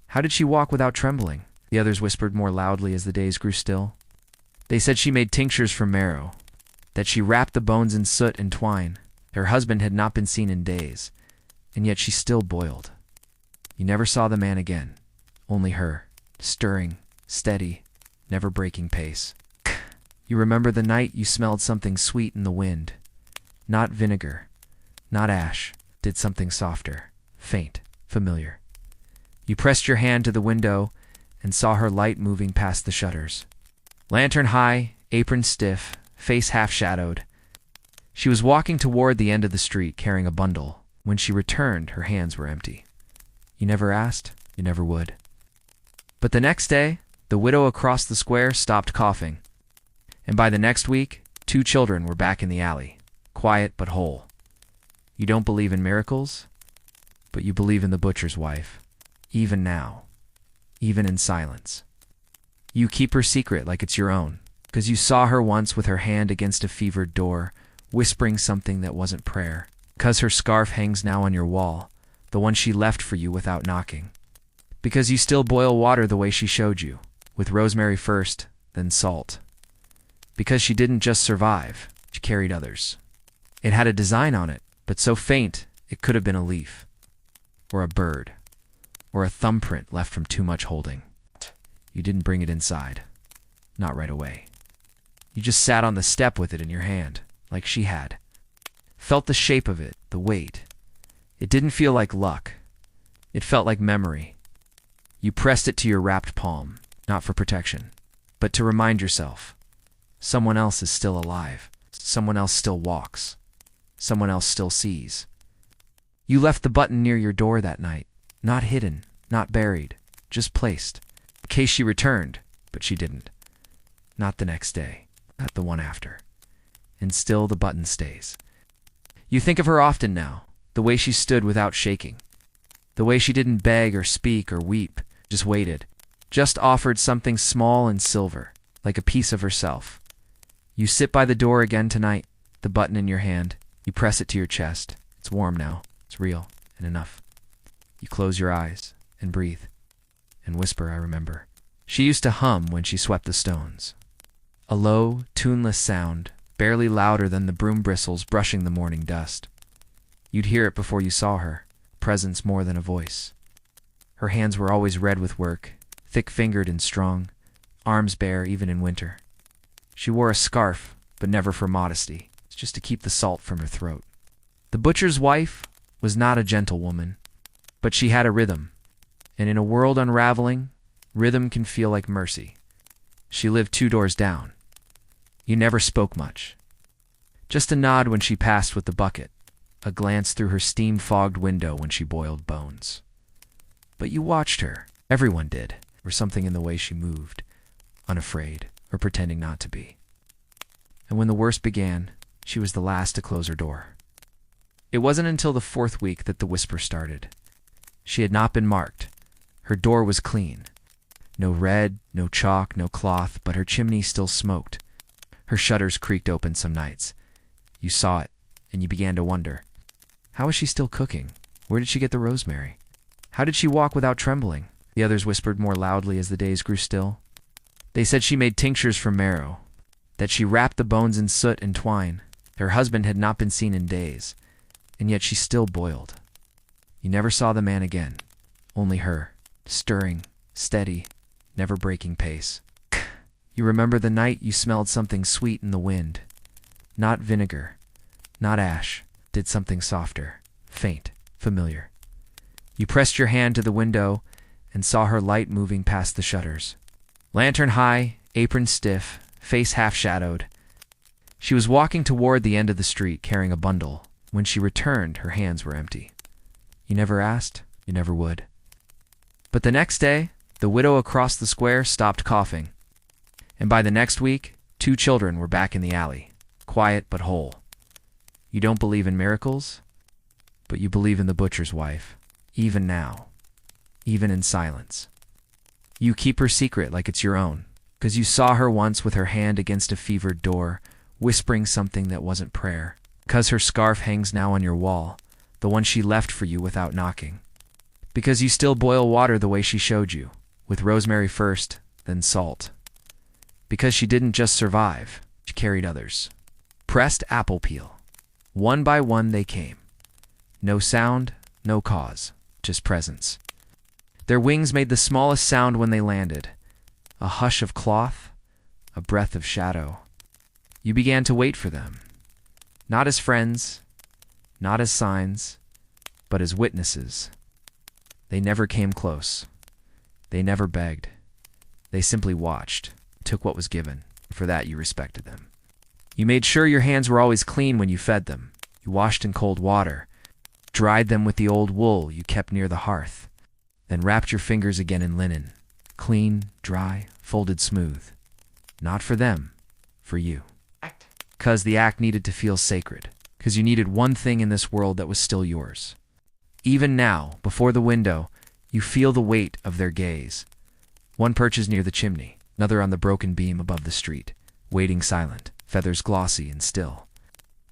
How did she walk without trembling? The others whispered more loudly as the days grew still. They said she made tinctures from marrow, that she wrapped the bones in soot and twine. Her husband had not been seen in days, and yet she still boiled. You never saw the man again, only her, stirring, steady, never breaking pace. You remember the night you smelled something sweet in the wind. Not vinegar, not ash, did something softer, faint, familiar. You pressed your hand to the window and saw her light moving past the shutters. Lantern high, apron stiff, face half-shadowed. She was walking toward the end of the street carrying a bundle. When she returned, her hands were empty. You never asked, you never would. But the next day, the widow across the square stopped coughing. And by the next week, 2 children were back in the alley, quiet but whole. You don't believe in miracles, but you believe in the butcher's wife, even now, even in silence. You keep her secret like it's your own, because you saw her once with her hand against a fevered door, whispering something that wasn't prayer, because her scarf hangs now on your wall, the one she left for you without knocking, because you still boil water the way she showed you, with rosemary first, then salt. Because she didn't just survive, she carried others. It had a design on it, but so faint it could have been a leaf, or a bird, or a thumbprint left from too much holding. You didn't bring it inside, not right away. You just sat on the step with it in your hand, like she had. Felt the shape of it, the weight. It didn't feel like luck. It felt like memory. You pressed it to your wrapped palm, not for protection, but to remind yourself. Someone else is still alive. Someone else still walks. Someone else still sees. You left the button near your door that night, not hidden, not buried, just placed, in case she returned, but she didn't. Not the next day, not the one after. And still the button stays. You think of her often now, the way she stood without shaking, the way she didn't beg or speak or weep, just waited, just offered something small and silver, like a piece of herself. You sit by the door again tonight, the button in your hand. You press it to your chest. It's warm now. It's real and enough. You close your eyes and breathe and whisper, I remember. She used to hum when she swept the stones. A low, tuneless sound, barely louder than the broom bristles brushing the morning dust. You'd hear it before you saw her, presence more than a voice. Her hands were always red with work, thick-fingered and strong, arms bare even in winter. She wore a scarf, but never for modesty, just to keep the salt from her throat. The butcher's wife was not a gentle woman, but she had a rhythm, and in a world unraveling, rhythm can feel like mercy. She lived 2 doors down. You never spoke much. Just a nod when she passed with the bucket, a glance through her steam-fogged window when she boiled bones. But you watched her. Everyone did, or something in the way she moved, unafraid or pretending not to be. And when the worst began, she was the last to close her door. It wasn't until the 4th week that the whisper started. She had not been marked. Her door was clean. No red, no chalk, no cloth, but her chimney still smoked. Her shutters creaked open some nights. You saw it, and you began to wonder. How was she still cooking? Where did she get the rosemary? How did she walk without trembling? The others whispered more loudly as the days grew still. They said she made tinctures from marrow, that she wrapped the bones in soot and twine. Her husband had not been seen in days, and yet she still boiled. You never saw the man again, only her, stirring, steady, never breaking pace. You remember the night you smelled something sweet in the wind. Not vinegar, not ash, did something softer, faint, familiar. You pressed your hand to the window and saw her light moving past the shutters. Lantern high, apron stiff, face half-shadowed. She was walking toward the end of the street carrying a bundle. When she returned, her hands were empty. You never asked, you never would. But the next day, the widow across the square stopped coughing. And by the next week, 2 children were back in the alley, quiet but whole. You don't believe in miracles, but you believe in the butcher's wife, even now, even in silence. You keep her secret like it's your own, 'cause you saw her once with her hand against a fevered door, whispering something that wasn't prayer. 'Cause her scarf hangs now on your wall, the one she left for you without knocking. Because you still boil water the way she showed you, with rosemary first, then salt. Because she didn't just survive, she carried others. Pressed apple peel. One by one they came. No sound, no cause, just presence. Their wings made the smallest sound when they landed. A hush of cloth, a breath of shadow. You began to wait for them. Not as friends, not as signs, but as witnesses. They never came close. They never begged. They simply watched, took what was given. For that you respected them. You made sure your hands were always clean when you fed them. You washed in cold water, dried them with the old wool you kept near the hearth, then wrapped your fingers again in linen, clean, dry, folded smooth. Not for them, for you. 'Cause the act needed to feel sacred, 'cause you needed one thing in this world that was still yours. Even now, before the window, you feel the weight of their gaze. One perches near the chimney, another on the broken beam above the street, waiting silent, feathers glossy and still.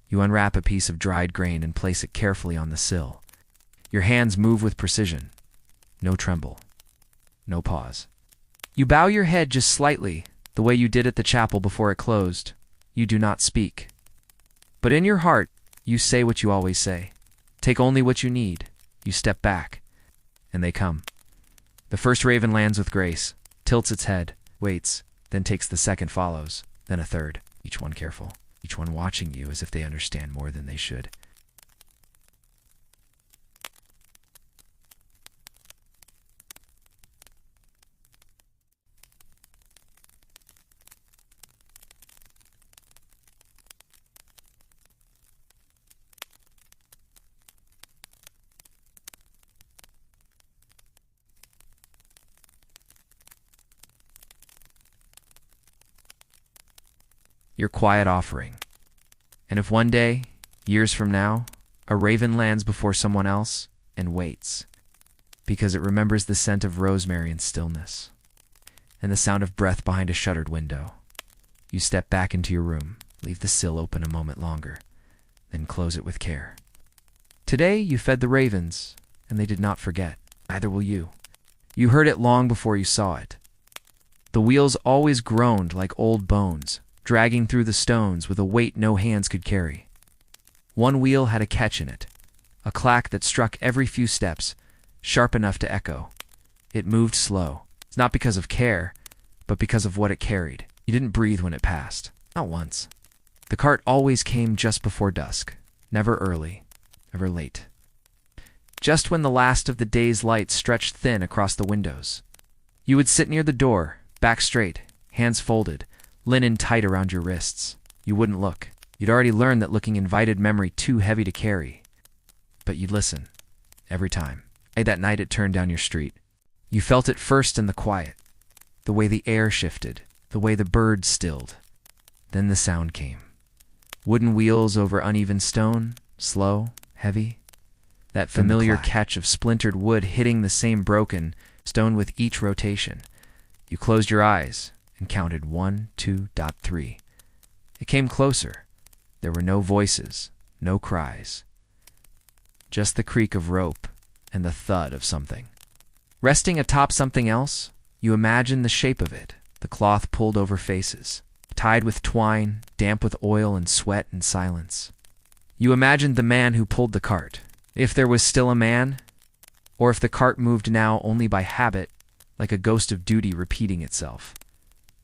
You unwrap a piece of dried grain and place it carefully on the sill. Your hands move with precision. No tremble. No pause. You bow your head just slightly, the way you did at the chapel before it closed. You do not speak. But in your heart, you say what you always say. Take only what you need. You step back, and they come. The first raven lands with grace, tilts its head, waits, then takes the second follows, then a third, each one careful, each one watching you as if they understand more than they should. Your quiet offering. And if one day, years from now, a raven lands before someone else and waits, because it remembers the scent of rosemary and stillness, and the sound of breath behind a shuttered window, you step back into your room, leave the sill open a moment longer, then close it with care. Today you fed the ravens, and they did not forget. Neither will you. You heard it long before you saw it. The wheels always groaned like old bones, dragging through the stones with a weight no hands could carry. One wheel had a catch in it, a clack that struck every few steps, sharp enough to echo. It moved slow. It's not because of care, but because of what it carried. You didn't breathe when it passed, not once. The cart always came just before dusk, never early, never late. Just when the last of the day's light stretched thin across the windows. You would sit near the door, back straight, hands folded, linen tight around your wrists. You wouldn't look. You'd already learned that looking invited memory too heavy to carry. But you'd listen. Every time. That night it turned down your street. You felt it first in the quiet. The way the air shifted. The way the birds stilled. Then the sound came. Wooden wheels over uneven stone. Slow. Heavy. That familiar catch of splintered wood hitting the same broken stone with each rotation. You closed your eyes and counted 1, 2, 3. It came closer. There were no voices, no cries. Just the creak of rope and the thud of something. Resting atop something else, you imagined the shape of it, the cloth pulled over faces, tied with twine, damp with oil and sweat and silence. You imagined the man who pulled the cart, if there was still a man, or if the cart moved now only by habit, like a ghost of duty repeating itself.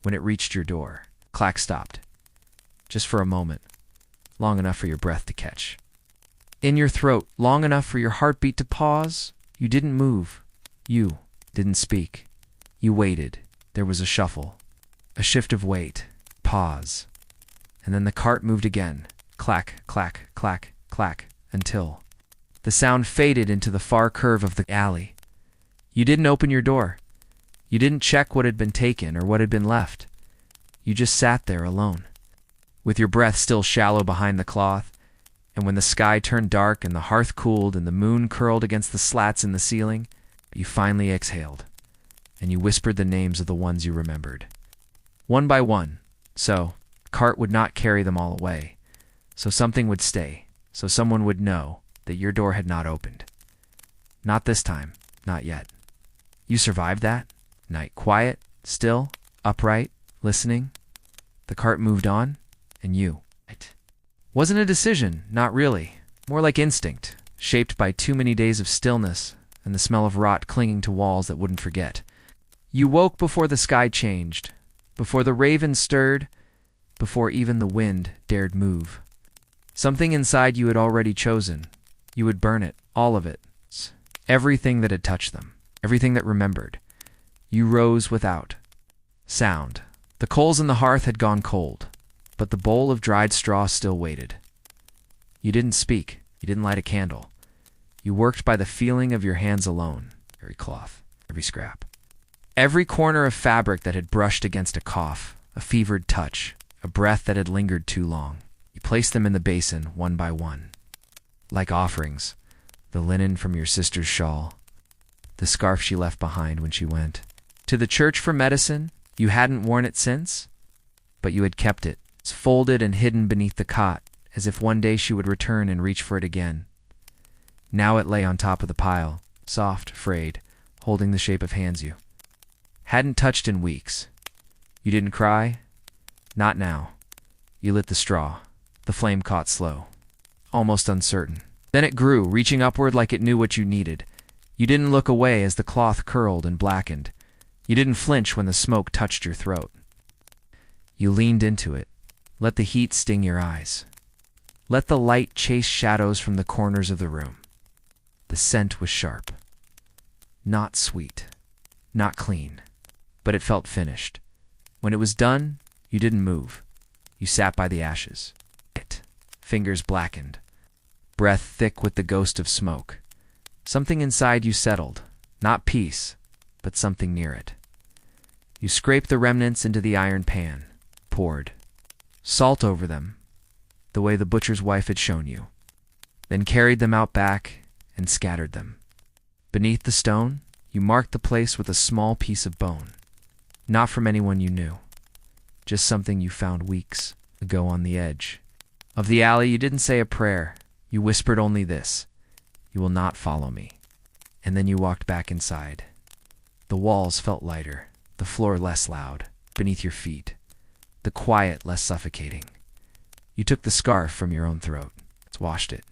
When it reached your door, clack stopped. Just for a moment, long enough for your breath to catch. In your throat, long enough for your heartbeat to pause. You didn't move. You didn't speak. You waited. There was a shuffle, a shift of weight, pause, and then the cart moved again, clack, clack, clack, clack, until the sound faded into the far curve of the alley. You didn't open your door. You didn't check what had been taken or what had been left. You just sat there alone, with your breath still shallow behind the cloth, and when the sky turned dark and the hearth cooled and the moon curled against the slats in the ceiling, you finally exhaled, and you whispered the names of the ones you remembered. One by one, so cart would not carry them all away, so something would stay, so someone would know that your door had not opened. Not this time, not yet. You survived that night, quiet, still, upright, listening. The cart moved on, and you. It wasn't a decision, not really. More like instinct, shaped by too many days of stillness and the smell of rot clinging to walls that wouldn't forget. You woke before the sky changed, before the raven stirred, before even the wind dared move. Something inside you had already chosen. You would burn it, all of it, everything that had touched them, everything that remembered. You rose without sound. The coals in the hearth had gone cold, but the bowl of dried straw still waited. You didn't speak. You didn't light a candle. You worked by the feeling of your hands alone, every cloth, every scrap. Every corner of fabric that had brushed against a cough, a fevered touch, a breath that had lingered too long. You placed them in the basin, one by one. Like offerings, the linen from your sister's shawl, the scarf she left behind when she went to the church for medicine. You hadn't worn it since, but you had kept it, folded and hidden beneath the cot, as if one day she would return and reach for it again. Now it lay on top of the pile, soft, frayed, holding the shape of hands you hadn't touched in weeks. You didn't cry? Not now. You lit the straw. The flame caught slow, almost uncertain. Then it grew, reaching upward like it knew what you needed. You didn't look away as the cloth curled and blackened. You didn't flinch when the smoke touched your throat. You leaned into it. Let the heat sting your eyes. Let the light chase shadows from the corners of the room. The scent was sharp. Not sweet. Not clean. But it felt finished. When it was done, you didn't move. You sat by the ashes. Fingers blackened. Breath thick with the ghost of smoke. Something inside you settled. Not peace, but something near it. You scraped the remnants into the iron pan. Poured salt over them, the way the butcher's wife had shown you. Then carried them out back and scattered them. Beneath the stone, you marked the place with a small piece of bone. Not from anyone you knew. Just something you found weeks ago on the edge. Of the alley, you didn't say a prayer. You whispered only this: "You will not follow me." And then you walked back inside. The walls felt lighter, the floor less loud, beneath your feet, the quiet less suffocating. You took the scarf from your own throat, washed it,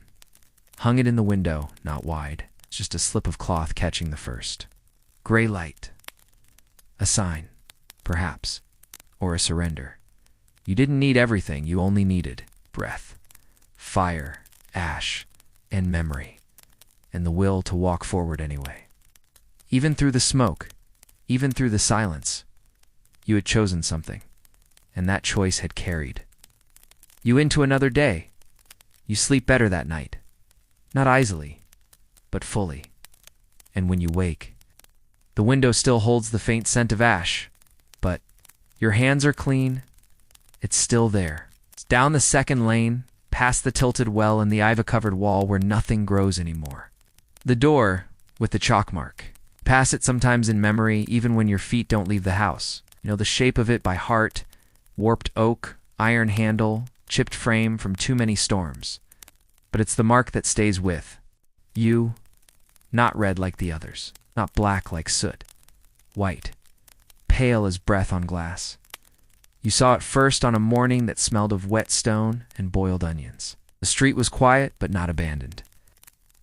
hung it in the window, not wide, just a slip of cloth catching the first gray light. A sign, perhaps, or a surrender. You didn't need everything, you only needed breath, fire, ash, and memory, and the will to walk forward anyway. Even through the smoke, even through the silence, you had chosen something, and that choice had carried you into another day. You sleep better that night, not easily, but fully. And when you wake, the window still holds the faint scent of ash, but your hands are clean. It's still there. It's down the second lane, past the tilted well and the ivy-covered wall where nothing grows anymore. The door with the chalk mark. Pass it sometimes in memory, even when your feet don't leave the house. You know the shape of it by heart, warped oak, iron handle, chipped frame from too many storms. But it's the mark that stays with you, not red like the others, not black like soot, white, pale as breath on glass. You saw it first on a morning that smelled of wet stone and boiled onions. The street was quiet but not abandoned.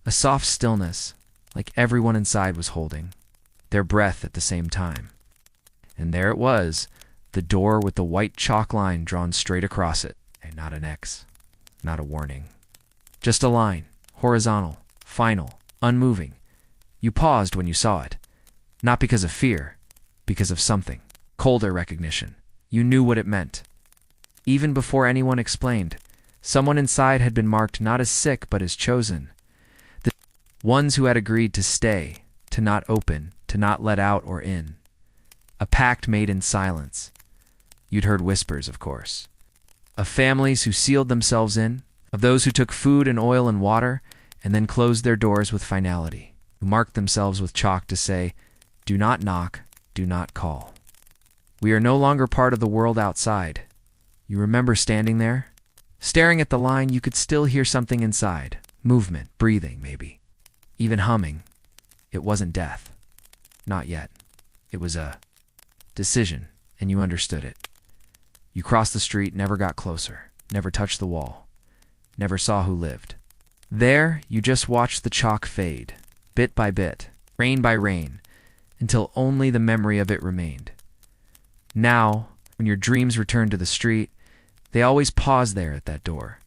A soft stillness, like everyone inside was holding their breath at the same time. And there it was, the door with the white chalk line drawn straight across it, and not an X, not a warning. Just a line, horizontal, final, unmoving. You paused when you saw it, not because of fear, because of something. Colder recognition. You knew what it meant. Even before anyone explained, someone inside had been marked not as sick but as chosen. The ones who had agreed to stay, to not open, to not let out or in. A pact made in silence. You'd heard whispers, of course. Of families who sealed themselves in, of those who took food and oil and water and then closed their doors with finality, who marked themselves with chalk to say, "Do not knock, do not call." We are no longer part of the world outside. You remember standing there? Staring at the line, you could still hear something inside. Movement, breathing, maybe. Even humming. It wasn't death. Not yet. It was a decision, and you understood it. You crossed the street, never got closer, never touched the wall, never saw who lived. There, you just watched the chalk fade, bit by bit, rain by rain, until only the memory of it remained. Now, when your dreams return to the street, they always pause there at that door.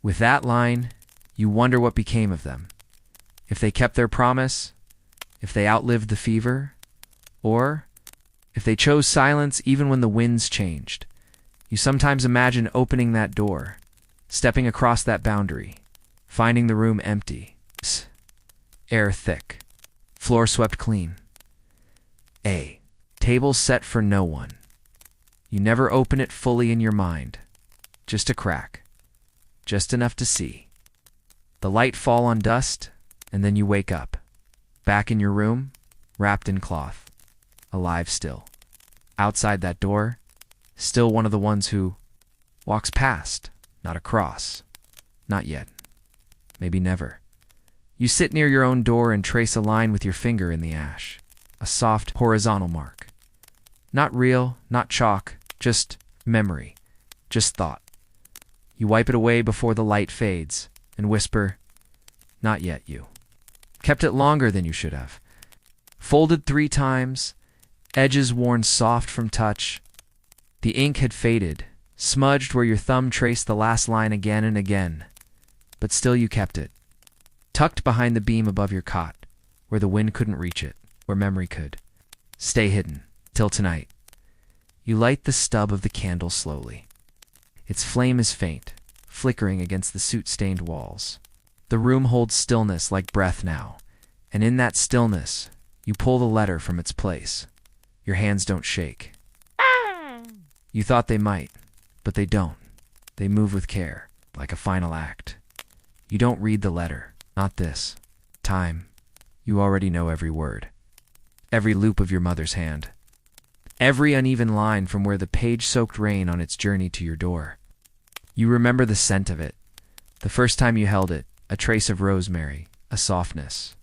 With that line, you wonder what became of them. If they kept their promise, if they outlived the fever, or if they chose silence even when the winds changed. You sometimes imagine opening that door, stepping across that boundary, finding the room empty, air thick, floor swept clean. Table set for no one. You never open it fully in your mind, just a crack, just enough to see. The light fall on dust, and then you wake up, back in your room, wrapped in cloth, alive still. Outside that door, still one of the ones who walks past, not across. Not yet. Maybe never. You sit near your own door and trace a line with your finger in the ash, a soft horizontal mark. Not real, not chalk, just memory, just thought. You wipe it away before the light fades and whisper, "Not yet, you." Kept it longer than you should have. Folded 3 times, edges worn soft from touch. The ink had faded, smudged where your thumb traced the last line again and again. But still you kept it. Tucked behind the beam above your cot, where the wind couldn't reach it, where memory could. Stay hidden, till tonight. You light the stub of the candle slowly. Its flame is faint, flickering against the soot-stained walls. The room holds stillness like breath now, and in that stillness, you pull the letter from its place. Your hands don't shake. You thought they might, but they don't. They move with care, like a final act. You don't read the letter, not this. Time. You already know every word. Every loop of your mother's hand. Every uneven line from where the page soaked rain on its journey to your door. You remember the scent of it. The first time you held it, a trace of rosemary, a softness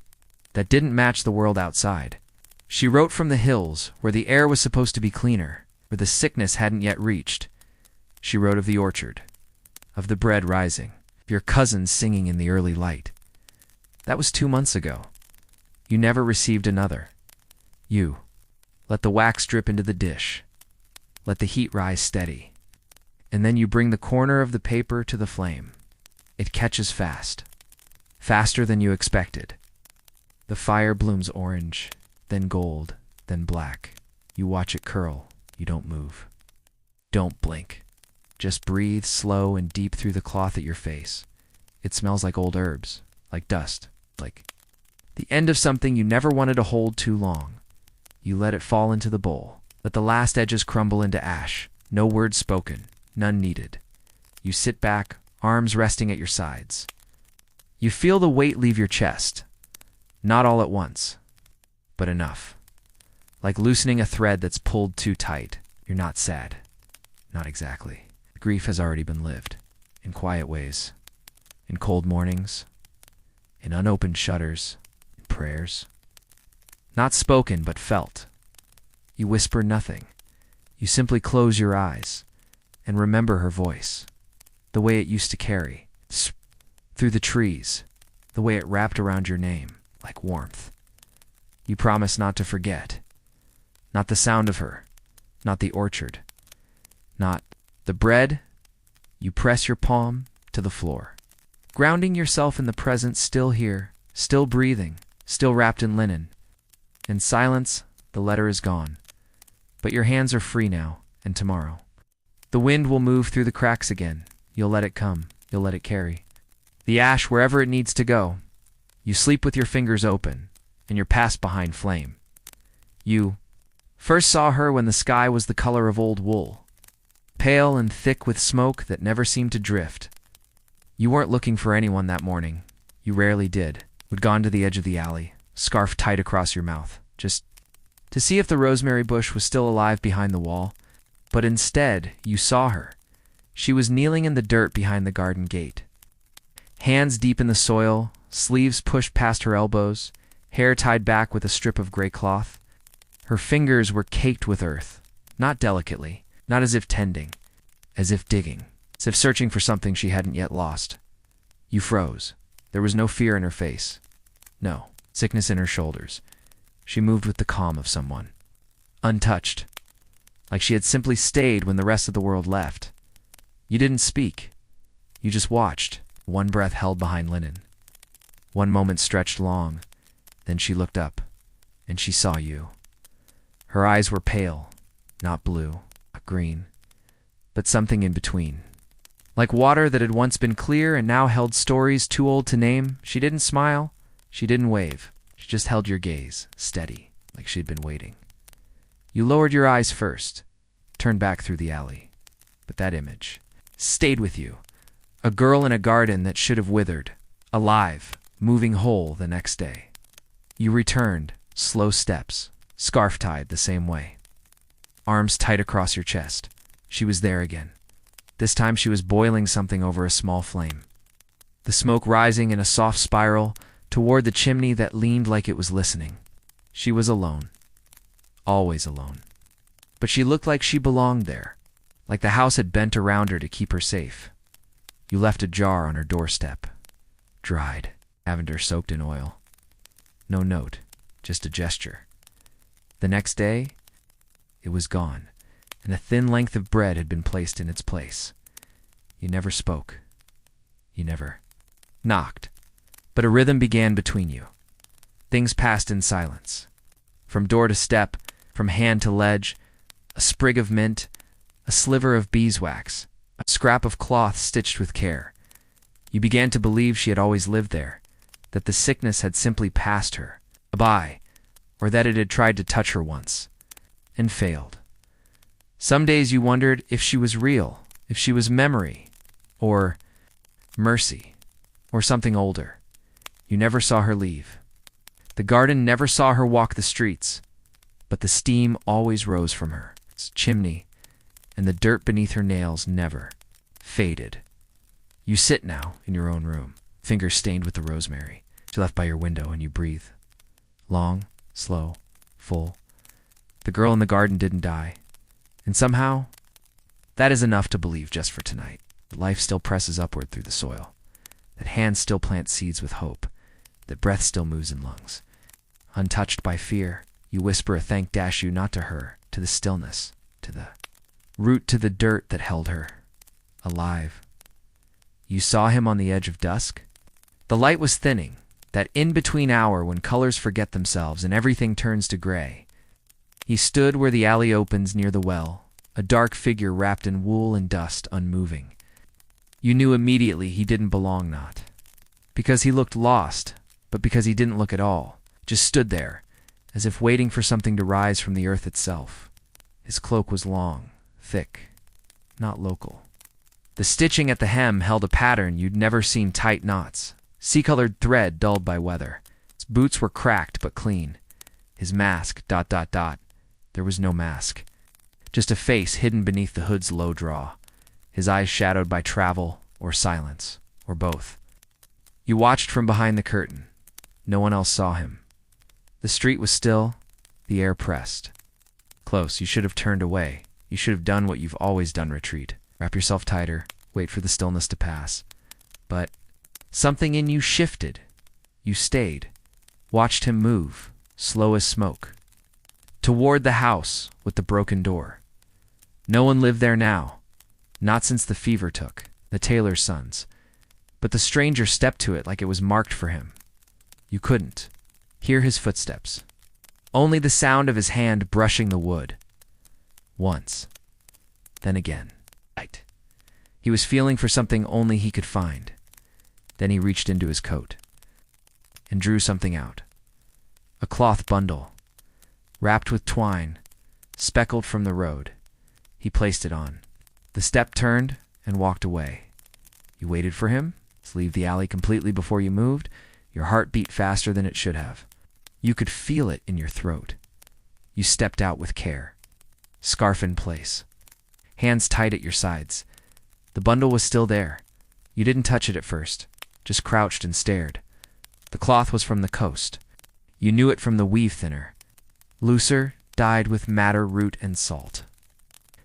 that didn't match the world outside. She wrote from the hills, where the air was supposed to be cleaner, where the sickness hadn't yet reached. She wrote of the orchard, of the bread rising, of your cousins singing in the early light. That was 2 months ago. You never received another. You let the wax drip into the dish. Let the heat rise steady. And then you bring the corner of the paper to the flame. It catches fast. Faster than you expected. The fire blooms orange, then gold, then black. You watch it curl. You don't move. Don't blink. Just breathe slow and deep through the cloth at your face. It smells like old herbs, like dust, like the end of something you never wanted to hold too long. You let it fall into the bowl. Let the last edges crumble into ash. No words spoken, none needed. You sit back, arms resting at your sides. You feel the weight leave your chest. Not all at once, but enough. Like loosening a thread that's pulled too tight. You're not sad. Not exactly. Grief has already been lived. In quiet ways. In cold mornings. In unopened shutters. In prayers. Not spoken, but felt. You whisper nothing. You simply close your eyes and remember her voice. The way it used to carry. Through the trees. The way it wrapped around your name, like warmth. You promise not to forget. Not the sound of her. Not the orchard. Not the bread. You press your palm to the floor. Grounding yourself in the present, still here, still breathing, still wrapped in linen. In silence, the letter is gone. But your hands are free now, and tomorrow. The wind will move through the cracks again. You'll let it come. You'll let it carry the ash wherever it needs to go. You sleep with your fingers open, and your past behind flame. You first saw her when the sky was the color of old wool, pale and thick with smoke that never seemed to drift. You weren't looking for anyone that morning. You rarely did. Would gone to the edge of the alley, scarf tight across your mouth, just to see if the rosemary bush was still alive behind the wall. But instead, you saw her. She was kneeling in the dirt behind the garden gate. Hands deep in the soil, sleeves pushed past her elbows, hair tied back with a strip of gray cloth. Her fingers were caked with earth, not delicately, not as if tending, as if digging, as if searching for something she hadn't yet lost. You froze. There was no fear in her face. No sickness in her shoulders. She moved with the calm of someone. Untouched. Like she had simply stayed when the rest of the world left. You didn't speak. You just watched, one breath held behind linen. One moment stretched long. Then she looked up, and she saw you. Her eyes were pale, not blue, not green, but something in between. Like water that had once been clear and now held stories too old to name. She didn't smile. She didn't wave. She just held your gaze, steady, like she'd been waiting. You lowered your eyes first, turned back through the alley. But that image stayed with you. A girl in a garden that should have withered, alive, moving whole the next day. You returned, slow steps, scarf tied the same way. Arms tight across your chest. She was there again. This time she was boiling something over a small flame. The smoke rising in a soft spiral toward the chimney that leaned like it was listening. She was alone. Always alone. But she looked like she belonged there, like the house had bent around her to keep her safe. You left a jar on her doorstep. Dried, lavender soaked in oil. No note, just a gesture. The next day, it was gone, and a thin length of bread had been placed in its place. You never spoke. You never knocked. But a rhythm began between you. Things passed in silence. From door to step, from hand to ledge, a sprig of mint, a sliver of beeswax, a scrap of cloth stitched with care. You began to believe she had always lived there, that the sickness had simply passed her by, or that it had tried to touch her once, and failed. Some days you wondered if she was real, if she was memory, or mercy, or something older. You never saw her leave. The garden never saw her walk the streets, but the steam always rose from her chimney, and the dirt beneath her nails never faded. You sit now in your own room, fingers stained with the rosemary she left by your window, and you breathe. Long, slow, full. The girl in the garden didn't die. And somehow, that is enough to believe just for tonight. That life still presses upward through the soil. That hands still plant seeds with hope. That breath still moves in lungs. Untouched by fear, you whisper a thank dash you not to her, to the stillness, to the root, to the dirt that held her. Alive. You saw him on the edge of dusk? The light was thinning, that in-between hour when colors forget themselves and everything turns to gray. He stood where the alley opens near the well, a dark figure wrapped in wool and dust, unmoving. You knew immediately he didn't belong, not because he looked lost, but because he didn't look at all, just stood there, as if waiting for something to rise from the earth itself. His cloak was long, thick, not local. The stitching at the hem held a pattern you'd never seen, tight knots, sea-colored thread dulled by weather. His boots were cracked but clean. His mask, ... There was no mask. Just a face hidden beneath the hood's low draw, his eyes shadowed by travel or silence, or both. You watched from behind the curtain. No one else saw him. The street was still, the air pressed. Close, you should have turned away. You should have done what you've always done, retreat. Wrap yourself tighter, wait for the stillness to pass. But something in you shifted. You stayed, watched him move, slow as smoke, toward the house with the broken door. No one lived there now, not since the fever took, the tailor's sons. But the stranger stepped to it like it was marked for him. You couldn't hear his footsteps, only the sound of his hand brushing the wood. Once. Then again. Right. He was feeling for something only he could find. Then he reached into his coat and drew something out. A cloth bundle, wrapped with twine, speckled from the road. He placed it on. The step turned and walked away. You waited for him to leave the alley completely before you moved. Your heart beat faster than it should have. You could feel it in your throat. You stepped out with care. Scarf in place. Hands tight at your sides. The bundle was still there. You didn't touch it at first, just crouched and stared. The cloth was from the coast. You knew it from the weave thinner. Looser, dyed with madder, root, and salt.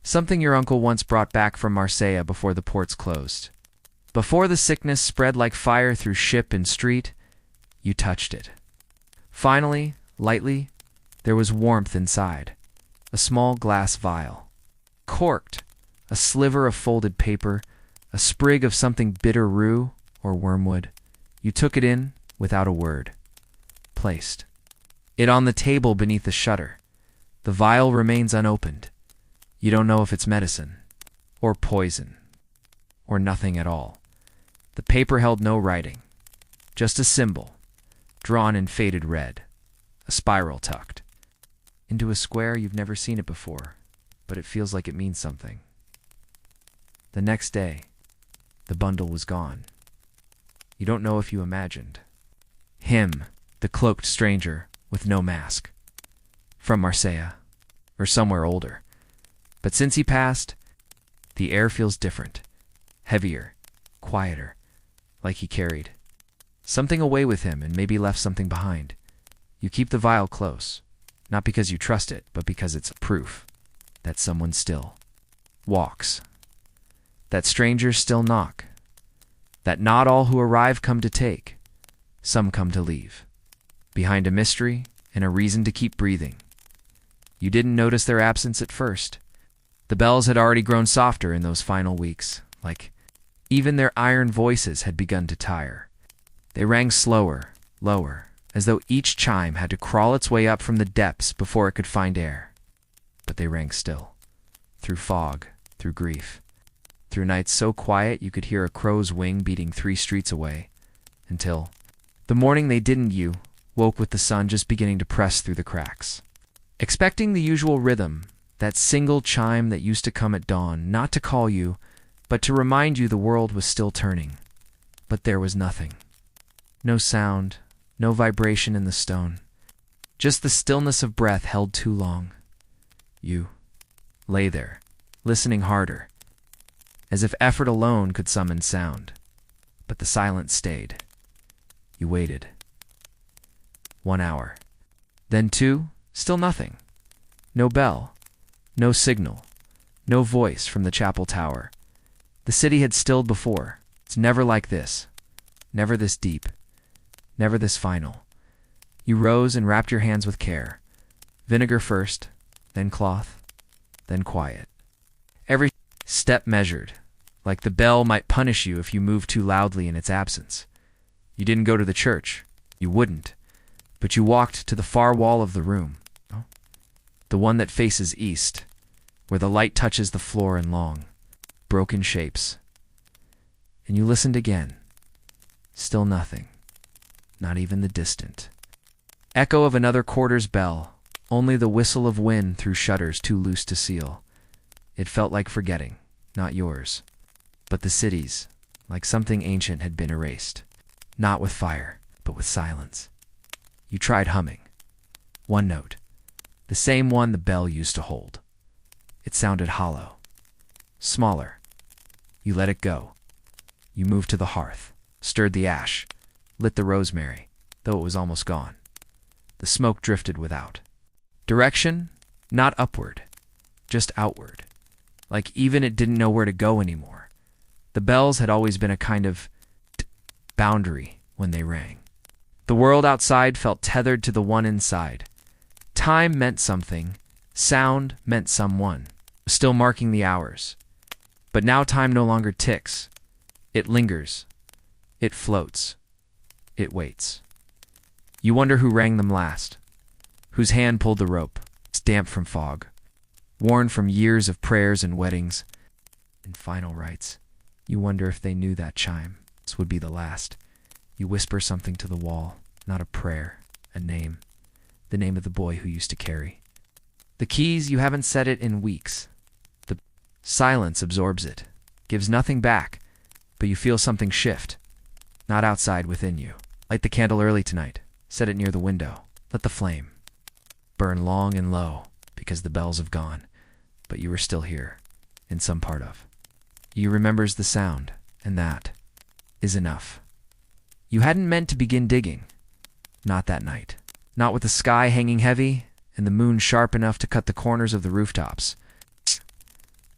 Something your uncle once brought back from Marseille before the ports closed. Before the sickness spread like fire through ship and street, you touched it. Finally, lightly, there was warmth inside. A small glass vial. Corked. A sliver of folded paper. A sprig of something bitter rue or wormwood. You took it in without a word. Placed it on the table beneath the shutter. The vial remains unopened. You don't know if it's medicine, or poison, or nothing at all. The paper held no writing, just a symbol, drawn in faded red, a spiral tucked into a square. You've never seen it before, but it feels like it means something. The next day, the bundle was gone. You don't know if you imagined. Him, the cloaked stranger with no mask, from Marseille, or somewhere older. But since he passed, the air feels different, heavier, quieter, like he carried something away with him and maybe left something behind. You keep the vial close, not because you trust it, but because it's proof that someone still walks, that strangers still knock, that not all who arrive come to take, some come to leave, behind a mystery and a reason to keep breathing. You didn't notice their absence at first. The bells had already grown softer in those final weeks, like even their iron voices had begun to tire. They rang slower, lower, as though each chime had to crawl its way up from the depths before it could find air. But they rang still, through fog, through grief, through nights so quiet you could hear a crow's wing beating 3 streets away, until the morning they didn't. You woke with the sun just beginning to press through the cracks, expecting the usual rhythm, that single chime that used to come at dawn, not to call you, but to remind you the world was still turning. But there was nothing. No sound, no vibration in the stone. Just the stillness of breath held too long. You lay there, listening harder, as if effort alone could summon sound. But the silence stayed. You waited. 1 hour. Then 2, still nothing. No bell. No signal, no voice from the chapel tower. The city had stilled before. It's never like this. Never this deep. Never this final. You rose and wrapped your hands with care. Vinegar first, then cloth, then quiet. Every step measured, like the bell might punish you if you moved too loudly in its absence. You didn't go to the church. You wouldn't. But you walked to the far wall of the room. The one that faces east, where the light touches the floor in long, broken shapes. And you listened again. Still nothing. Not even the distant echo of another quarter's bell, only the whistle of wind through shutters too loose to seal. It felt like forgetting, not yours, but the city's, like something ancient had been erased. Not with fire, but with silence. You tried humming. 1 note. The same one the bell used to hold. It sounded hollow. Smaller. You let it go. You moved to the hearth, stirred the ash, lit the rosemary, though it was almost gone. The smoke drifted without. Direction? Not upward, just outward. Like even it didn't know where to go anymore. The bells had always been a kind of boundary when they rang. The world outside felt tethered to the one inside. Time meant something. Sound meant someone, still marking the hours. But now time no longer ticks. It lingers. It floats. It waits. You wonder who rang them last, whose hand pulled the rope. It's damp from fog. worn from years of prayers and weddings and final rites. You wonder if they knew that chime. This would be the last. You whisper something to the wall, not a prayer, a name. The name of the boy who used to carry. The keys, you haven't said it in weeks. The silence absorbs it, gives nothing back, but you feel something shift. Not outside, within you. Light the candle early tonight. Set it near the window. Let the flame burn long and low, because the bells have gone, but you are still here, in some part of. You remembers the sound, and that is enough. You hadn't meant to begin digging. Not that night. Not with the sky hanging heavy and the moon sharp enough to cut the corners of the rooftops.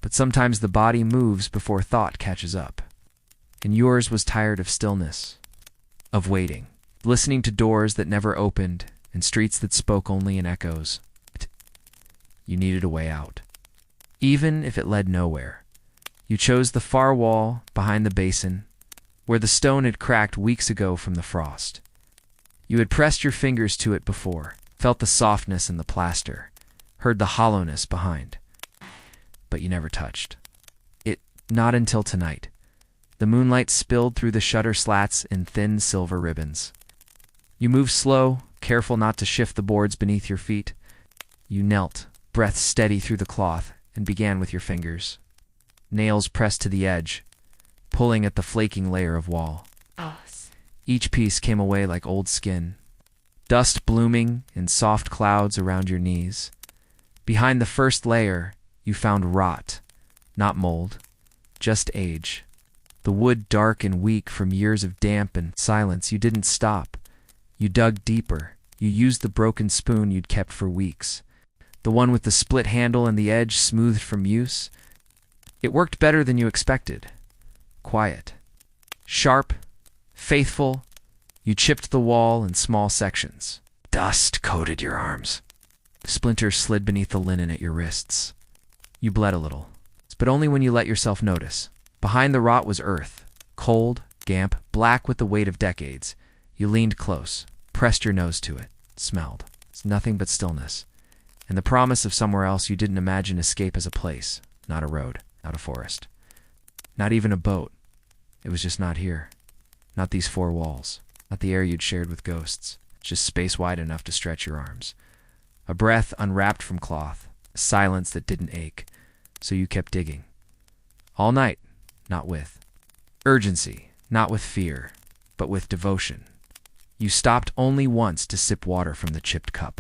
But sometimes the body moves before thought catches up. And yours was tired of stillness, of waiting, listening to doors that never opened and streets that spoke only in echoes. You needed a way out. Even if it led nowhere. You chose the far wall behind the basin, where the stone had cracked weeks ago from the frost. You had pressed your fingers to it before, felt the softness in the plaster, heard the hollowness behind. But you never touched. It, not until tonight. The moonlight spilled through the shutter slats in thin silver ribbons. You moved slow, careful not to shift the boards beneath your feet. You knelt, breath steady through the cloth, and began with your fingers. Nails pressed to the edge, pulling at the flaking layer of wall. Each piece came away like old skin, dust blooming in soft clouds around your knees. Behind the first layer, you found rot, not mold, just age. The wood dark and weak from years of damp and silence. You didn't stop. You dug deeper. You used the broken spoon you'd kept for weeks. The one with the split handle and the edge smoothed from use. It worked better than you expected. Quiet. Sharp. Faithful. You chipped the wall in small sections. Dust coated your arms. Splinters slid beneath the linen at your wrists. You bled a little, but only when you let yourself notice. Behind the rot was earth, cold, damp, black with the weight of decades. You leaned close, pressed your nose to it, smelled. It's nothing but stillness, and the promise of somewhere else you didn't imagine escape as a place, not a road, not a forest, not even a boat. It was just not here, not these four walls, not the air you'd shared with ghosts, just space wide enough to stretch your arms. A breath unwrapped from cloth, a silence that didn't ache, so you kept digging. All night. Not with urgency, not with fear, but with devotion. You stopped only once to sip water from the chipped cup.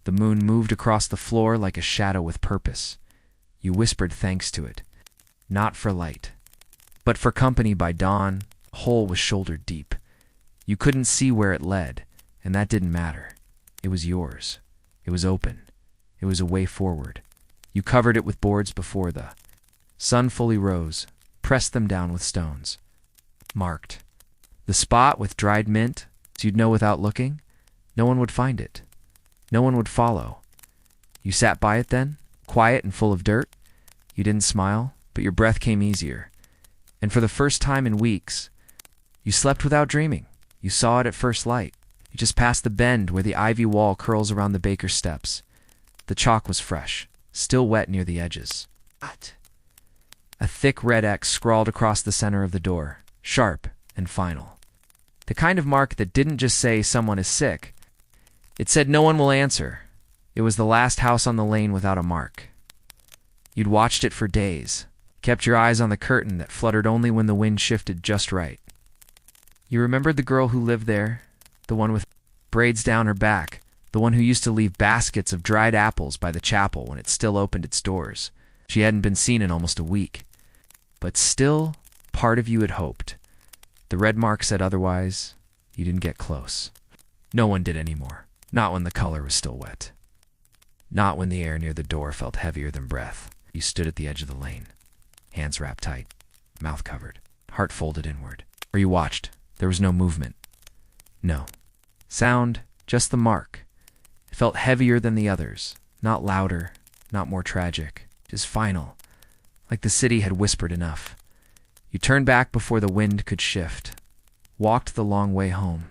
The moon moved across the floor like a shadow with purpose. You whispered thanks to it, not for light, but for company by dawn. The hole was shoulder deep. You couldn't see where it led, and that didn't matter. It was yours. It was open. It was a way forward. You covered it with boards before the sun fully rose. Pressed them down with stones. Marked. The spot with dried mint, so you'd know without looking. No one would find it. No one would follow. You sat by it then, quiet and full of dirt. You didn't smile, but your breath came easier. And for the first time in weeks, you slept without dreaming. You saw it at first light. You just passed the bend where the ivy wall curls around the baker's steps. The chalk was fresh, still wet near the edges. What? A thick red X scrawled across the center of the door, sharp and final. The kind of mark that didn't just say someone is sick. It said no one will answer. It was the last house on the lane without a mark. You'd watched it for days, kept your eyes on the curtain that fluttered only when the wind shifted just right. You remembered the girl who lived there, the one with braids down her back, the one who used to leave baskets of dried apples by the chapel when it still opened its doors. She hadn't been seen in almost a week. But still, part of you had hoped. The red mark said otherwise. You didn't get close. No one did anymore. Not when the color was still wet. Not when the air near the door felt heavier than breath. You stood at the edge of the lane, hands wrapped tight, mouth covered, heart folded inward. Or you watched. There was no movement. No. Sound, just the mark. It felt heavier than the others. Not louder, not more tragic. Just final. Like the city had whispered enough. You turned back before the wind could shift. Walked the long way home.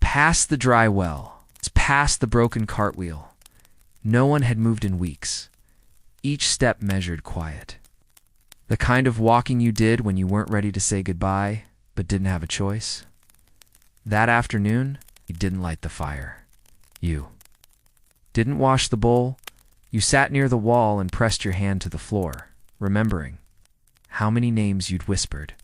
Past the dry well. Past the broken cartwheel. No one had moved in weeks. Each step measured quiet. The kind of walking you did when you weren't ready to say goodbye, but didn't have a choice. That afternoon, you didn't light the fire. You didn't wash the bowl. You sat near the wall and pressed your hand to the floor, remembering how many names you'd whispered.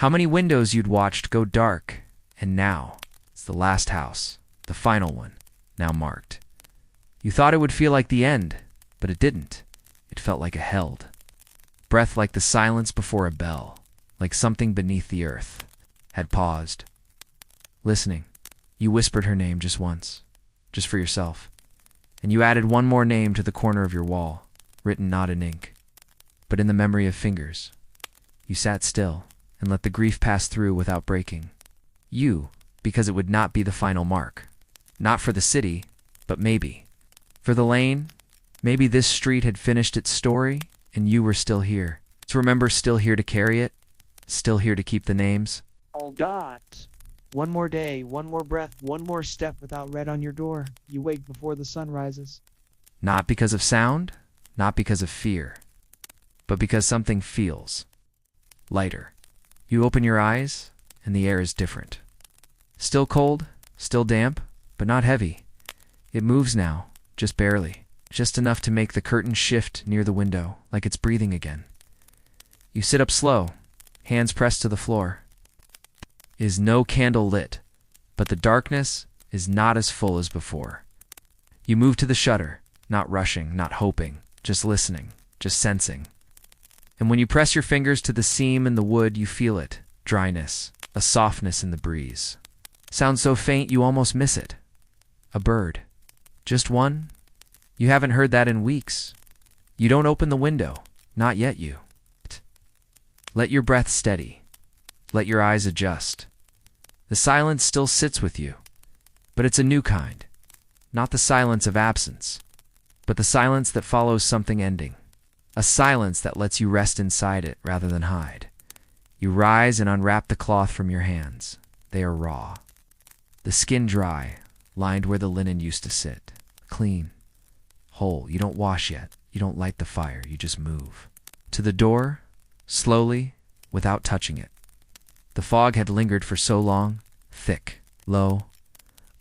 How many windows you'd watched go dark, and now it's the last house, the final one, now marked. You thought it would feel like the end, but it didn't. It felt like a held. Breath like the silence before a bell, like something beneath the earth had paused. Listening, you whispered her name just once, just for yourself, and you added one more name to the corner of your wall, written not in ink, but in the memory of fingers. You sat still and let the grief pass through without breaking. You, because it would not be the final mark. Not for the city, but maybe. For the lane, maybe this street had finished its story, and you were still here. To remember, still here to carry it, still here to keep the names. Oh God. One more day, one more breath, one more step without red on your door. You wake before the sun rises. Not because of sound, not because of fear, but because something feels lighter. You open your eyes, and the air is different. Still cold, still damp, but not heavy. It moves now, just barely, just enough to make the curtain shift near the window, like it's breathing again. You sit up slow, hands pressed to the floor. Is no candle lit, but the darkness is not as full as before. You move to the shutter, not rushing, not hoping, just listening, just sensing. And when you press your fingers to the seam in the wood, you feel it, dryness, a softness in the breeze. Sounds so faint you almost miss it. A bird. Just one? You haven't heard that in weeks. You don't open the window, not yet you. Let your breath steady. Let your eyes adjust. The silence still sits with you, but it's a new kind. Not the silence of absence, but the silence that follows something ending. A silence that lets you rest inside it rather than hide. You rise and unwrap the cloth from your hands. They are raw. The skin dry, lined where the linen used to sit. Clean. Whole. You don't wash yet. You don't light the fire. You just move. To the door, slowly, without touching it. The fog had lingered for so long, thick, low,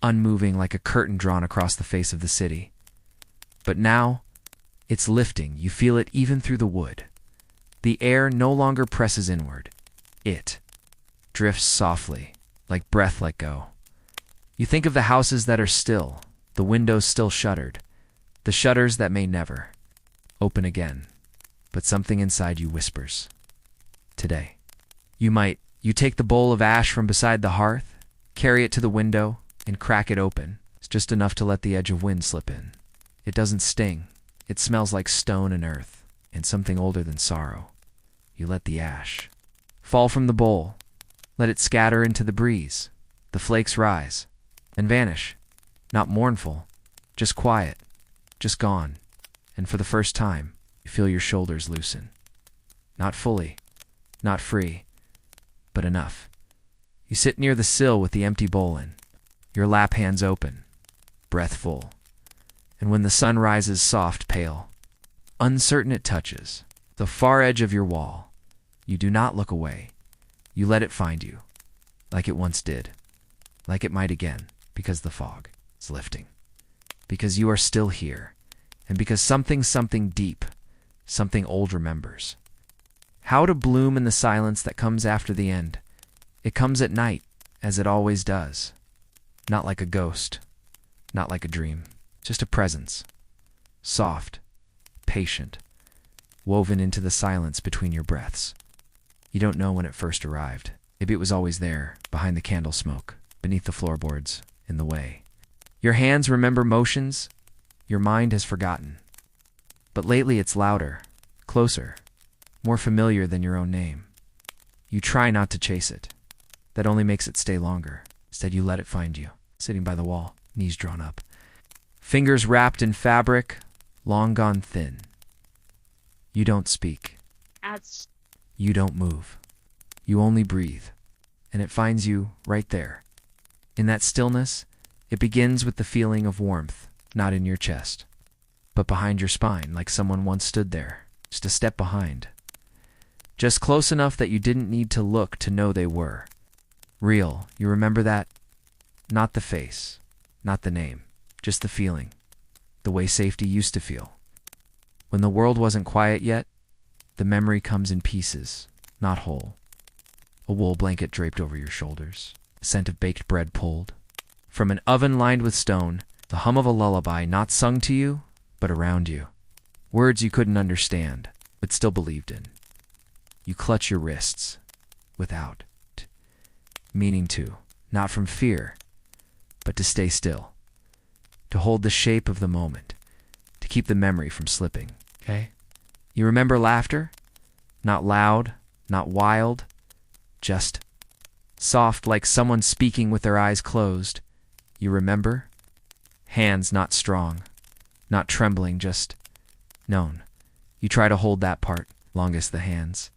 unmoving like a curtain drawn across the face of the city. But now, it's lifting. You feel it even through the wood. The air no longer presses inward. It drifts softly, like breath let go. You think of the houses that are still, the windows still shuttered, the shutters that may never open again. But something inside you whispers. Today. You take the bowl of ash from beside the hearth, carry it to the window, and crack it open. It's just enough to let the edge of wind slip in. It doesn't sting. It smells like stone and earth, and something older than sorrow. You let the ash fall from the bowl. Let it scatter into the breeze. The flakes rise and vanish. Not mournful, just quiet, just gone. And for the first time, you feel your shoulders loosen. Not fully, not free, but enough. You sit near the sill with the empty bowl in, your lap hands open, breath full. And when the sun rises soft, pale, uncertain it touches the far edge of your wall, you do not look away. You let it find you, like it once did, like it might again, because the fog is lifting, because you are still here, and because something deep, something old remembers. How to bloom in the silence that comes after the end. It comes at night, as it always does. Not like a ghost, not like a dream, just a presence. Soft, patient, woven into the silence between your breaths. You don't know when it first arrived. Maybe it was always there, behind the candle smoke, beneath the floorboards, in the way. Your hands remember motions your mind has forgotten. But lately it's louder, closer, more familiar than your own name. You try not to chase it. That only makes it stay longer. Instead, you let it find you, sitting by the wall, knees drawn up. Fingers wrapped in fabric, long gone thin. You don't speak. That's You don't move. You only breathe. And it finds you right there. In that stillness, it begins with the feeling of warmth, not in your chest, but behind your spine, like someone once stood there, just a step behind. Just close enough that you didn't need to look to know they were. Real, you remember that? Not the face, not the name, just the feeling, the way safety used to feel. When the world wasn't quiet yet, the memory comes in pieces, not whole. A wool blanket draped over your shoulders, a scent of baked bread pulled. From an oven lined with stone, the hum of a lullaby not sung to you, but around you. Words you couldn't understand, but still believed in. You clutch your wrists, without meaning to, not from fear, but to stay still, to hold the shape of the moment, to keep the memory from slipping, okay? You remember laughter? Not loud, not wild, just soft like someone speaking with their eyes closed. You remember? Hands not strong, not trembling, just known. You try to hold that part, longest the hands.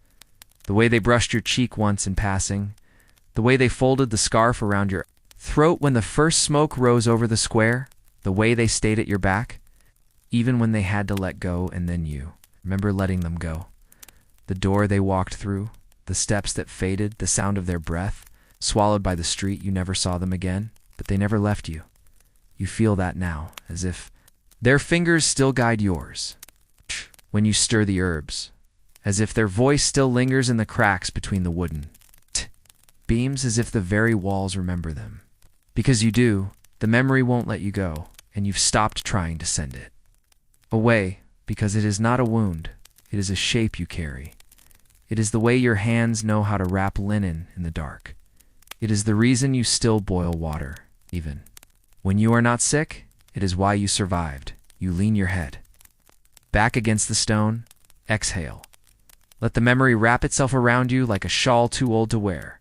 The way they brushed your cheek once in passing, the way they folded the scarf around your throat when the first smoke rose over the square, the way they stayed at your back, even when they had to let go and then you. Remember letting them go. The door they walked through, the steps that faded, the sound of their breath, swallowed by the street. You never saw them again, but they never left you. You feel that now, as if their fingers still guide yours. When you stir the herbs, as if their voice still lingers in the cracks between the wooden beams, as if the very walls remember them. Because you do, the memory won't let you go, and you've stopped trying to send it away, because it is not a wound, it is a shape you carry. It is the way your hands know how to wrap linen in the dark. It is the reason you still boil water, even when you are not sick. It is why you survived. You lean your head back against the stone, exhale. Let the memory wrap itself around you like a shawl too old to wear,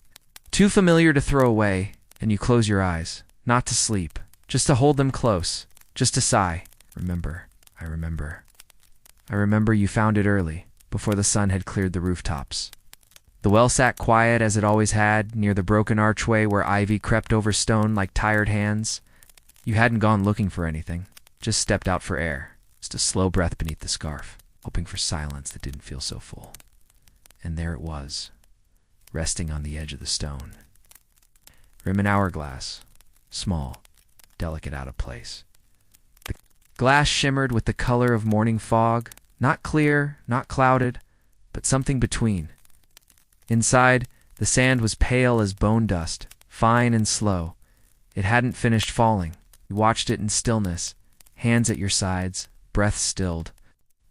too familiar to throw away, and you close your eyes, not to sleep, just to hold them close, just to sigh. Remember, I remember. I remember you found it early, before the sun had cleared the rooftops. The well sat quiet as it always had, near the broken archway where ivy crept over stone like tired hands. You hadn't gone looking for anything, just stepped out for air, just a slow breath beneath the scarf, hoping for silence that didn't feel so full. And there it was, resting on the edge of the stone. Rim and hourglass, small, delicate, out of place. The glass shimmered with the color of morning fog, not clear, not clouded, but something between. Inside, the sand was pale as bone dust, fine and slow. It hadn't finished falling. You watched it in stillness, hands at your sides, breath stilled,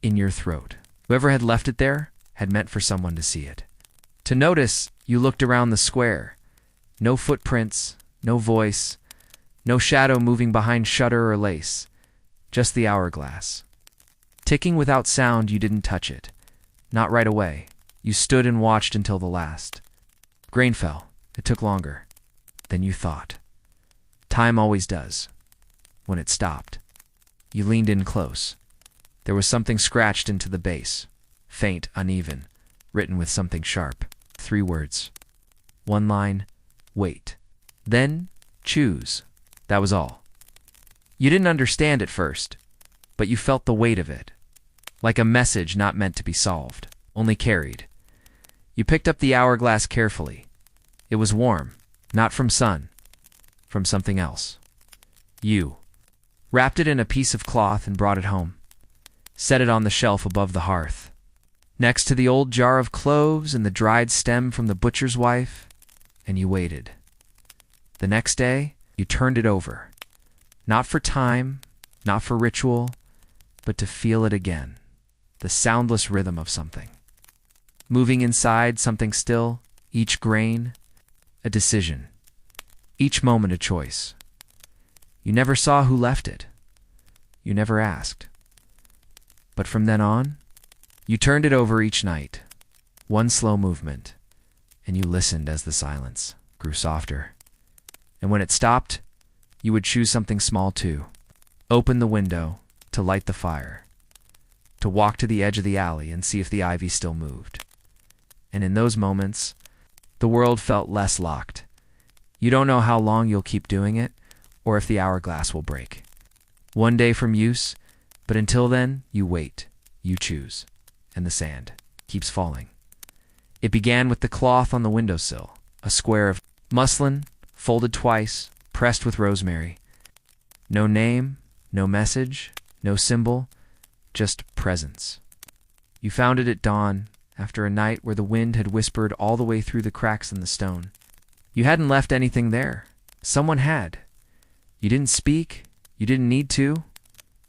in your throat. Whoever had left it there had meant for someone to see it. To notice, you looked around the square. No footprints, no voice, no shadow moving behind shutter or lace, just the hourglass. Ticking without sound. You didn't touch it. Not right away. You stood and watched until the last. Grain fell. It took longer than you thought. Time always does. When it stopped, you leaned in close. There was something scratched into the base, faint, uneven, written with something sharp. 3 words. One line, wait. Then, choose. That was all. You didn't understand at first, but you felt the weight of it. Like a message not meant to be solved, only carried. You picked up the hourglass carefully. It was warm, not from sun, from something else. You wrapped it in a piece of cloth and brought it home. Set it on the shelf above the hearth, next to the old jar of cloves and the dried stem from the butcher's wife, and you waited. The next day, you turned it over, not for time, not for ritual, but to feel it again, the soundless rhythm of something. Moving inside, something still, each grain, a decision, each moment a choice. You never saw who left it. You never asked. But from then on, you turned it over each night, one slow movement, and you listened as the silence grew softer. And when it stopped, you would choose something small too. Open the window to light the fire. to walk to the edge of the alley and see if the ivy still moved. And in those moments, the world felt less locked. You don't know how long you'll keep doing it, or if the hourglass will break. One day from use, but until then, you wait, you choose, and the sand keeps falling. It began with the cloth on the windowsill, a square of muslin, folded twice, pressed with rosemary. No name, no message, no symbol, just presence. You found it at dawn, after a night where the wind had whispered all the way through the cracks in the stone. You hadn't left anything there. Someone had. You didn't speak. You didn't need to.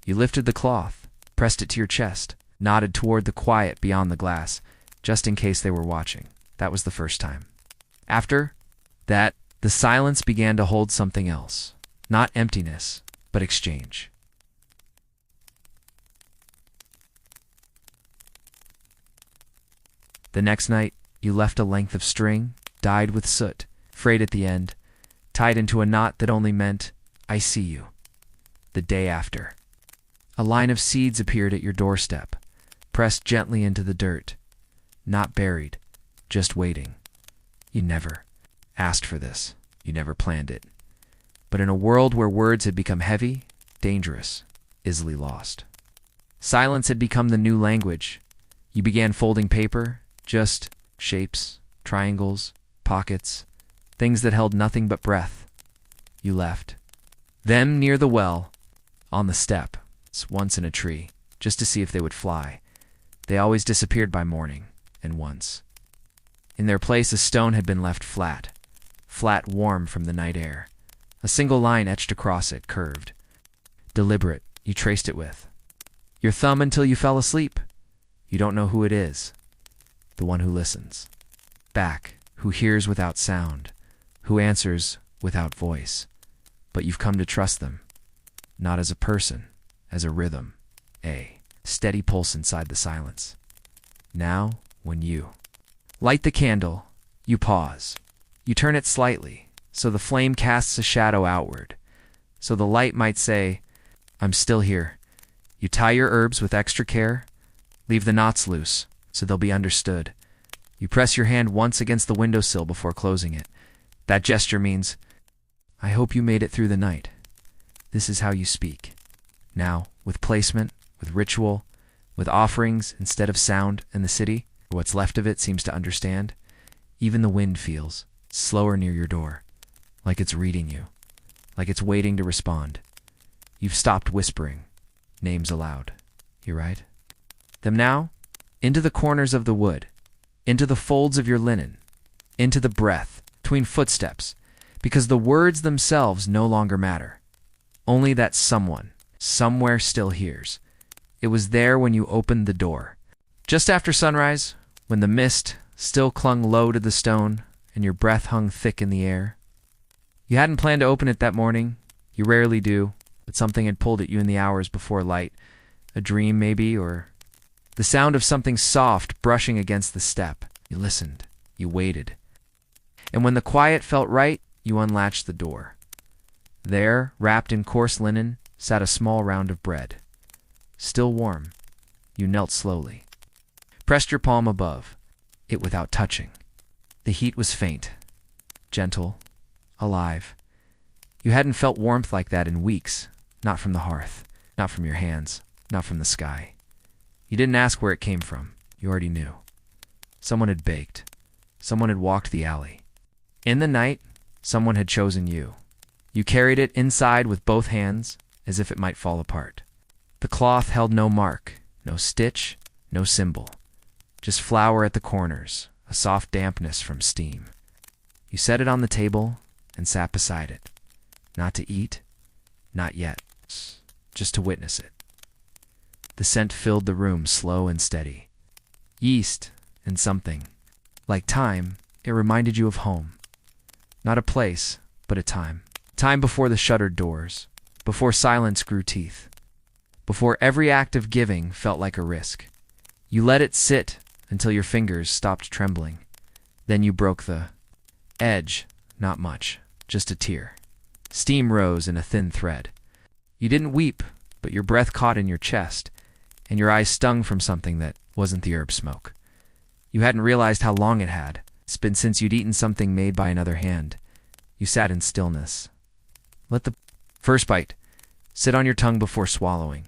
You lifted the cloth, pressed it to your chest, nodded toward the quiet beyond the glass, just in case they were watching. That was the first time. After that, the silence began to hold something else. Not emptiness, but exchange. The next night, you left a length of string, dyed with soot, frayed at the end, tied into a knot that only meant, I see you. The day after, a line of seeds appeared at your doorstep, pressed gently into the dirt, not buried, just waiting. You never asked for this. You never planned it. But in a world where words had become heavy, dangerous, easily lost. Silence had become the new language. You began folding paper, just shapes, triangles, pockets, things that held nothing but breath. You left. Them near the well, on the step, once in a tree, just to see if they would fly. They always disappeared by morning, and once. In their place, a stone had been left flat warm from the night air. A single line etched across it, curved. Deliberate, you traced it with your thumb until you fell asleep. You don't know who it is. The one who listens. Back, who hears without sound, who answers without voice. But you've come to trust them, not as a person, as a rhythm, a steady pulse inside the silence. Now, when you light the candle, you pause. You turn it slightly, so the flame casts a shadow outward, so the light might say, I'm still here. You tie your herbs with extra care, leave the knots loose, so they'll be understood. You press your hand once against the windowsill before closing it. That gesture means, I hope you made it through the night. This is how you speak. Now, with placement, with ritual, with offerings instead of sound, and the city, or what's left of it, seems to understand. Even the wind feels slower near your door, like it's reading you, like it's waiting to respond. You've stopped whispering names aloud. You write them now into the corners of the wood, into the folds of your linen, into the breath between footsteps, because the words themselves no longer matter. Only that someone, somewhere still hears. It was there when you opened the door. Just after sunrise, when the mist still clung low to the stone and your breath hung thick in the air. You hadn't planned to open it that morning. You rarely do, but something had pulled at you in the hours before light. A dream, maybe, or the sound of something soft brushing against the step. You listened. You waited. And when the quiet felt right, you unlatched the door. There, wrapped in coarse linen, sat a small round of bread. Still warm, you knelt slowly. Pressed your palm above, it without touching. The heat was faint, gentle, alive. You hadn't felt warmth like that in weeks, not from the hearth, not from your hands, not from the sky. You didn't ask where it came from, you already knew. Someone had baked. Someone had walked the alley. In the night, someone had chosen you. You carried it inside with both hands, as if it might fall apart. The cloth held no mark, no stitch, no symbol. Just flour at the corners, a soft dampness from steam. You set it on the table and sat beside it. Not to eat, not yet, just to witness it. The scent filled the room slow and steady. Yeast and something. Like time, it reminded you of home. Not a place, but a time. Time before the shuttered doors, before silence grew teeth, before every act of giving felt like a risk. You let it sit until your fingers stopped trembling. Then you broke the edge, not much, just a tear. Steam rose in a thin thread. You didn't weep, but your breath caught in your chest, and your eyes stung from something that wasn't the herb smoke. You hadn't realized how long it had. It's been since you'd eaten something made by another hand. You sat in stillness. Let the first bite sit on your tongue before swallowing.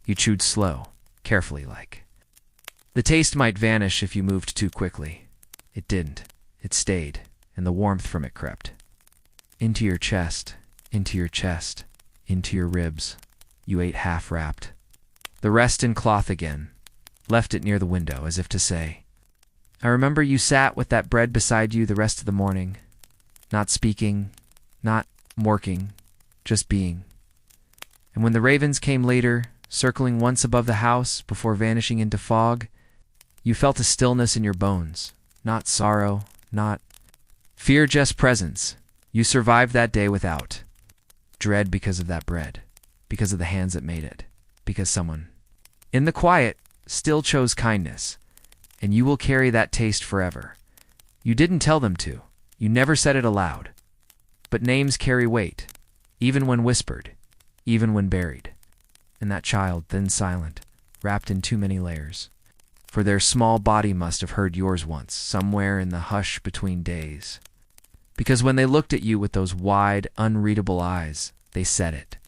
You chewed slow, carefully like. The taste might vanish if you moved too quickly. It didn't. It stayed, and the warmth from it crept. Into your chest, into your chest, into your ribs. You ate half-wrapped. The rest in cloth again. Left it near the window, as if to say, I remember you sat with that bread beside you the rest of the morning, not speaking, not working, just being. And when the ravens came later, circling once above the house before vanishing into fog, you felt a stillness in your bones, not sorrow, not fear, just presence. You survived that day without dread because of that bread, because of the hands that made it, because someone, in the quiet, still chose kindness, and you will carry that taste forever. You didn't tell them to. You never said it aloud. But names carry weight, even when whispered, even when buried. And that child, then silent, wrapped in too many layers. For their small body must have heard yours once, somewhere in the hush between days. Because when they looked at you with those wide, unreadable eyes, they said it.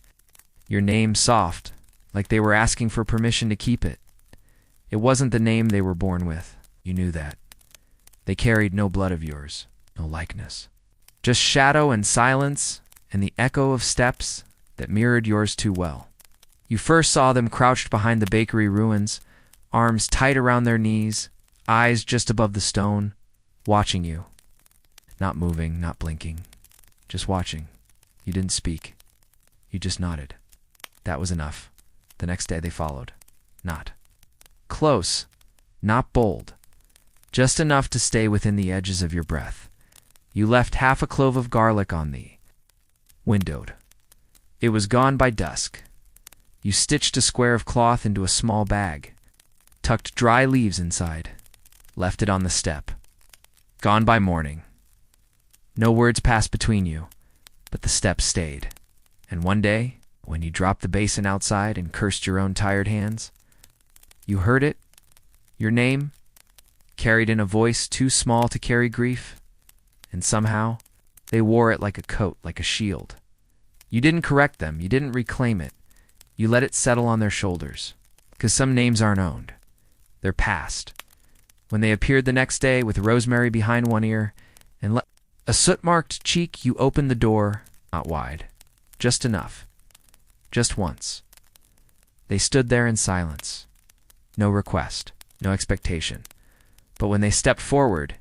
Your name soft, like they were asking for permission to keep it. It wasn't the name they were born with. You knew that. They carried no blood of yours, no likeness. Just shadow and silence and the echo of steps that mirrored yours too well. You first saw them crouched behind the bakery ruins, arms tight around their knees, eyes just above the stone, watching you. Not moving, not blinking, just watching. You didn't speak. You just nodded. That was enough. The next day they followed. Not close, not bold, just enough to stay within the edges of your breath. You left half a clove of garlic on the windowed. It was gone by dusk. You stitched a square of cloth into a small bag, tucked dry leaves inside, left it on the step. Gone by morning. No words passed between you, but the steps stayed. And one day, when you dropped the basin outside and cursed your own tired hands, you heard it, your name, carried in a voice too small to carry grief, and somehow they wore it like a coat, like a shield. You didn't correct them, you didn't reclaim it, you let it settle on their shoulders, 'cause some names aren't owned. They're past. When they appeared the next day with rosemary behind one ear and a soot-marked cheek, you opened the door, not wide, just enough, just once. They stood there in silence. No request, no expectation. But when they stepped forward,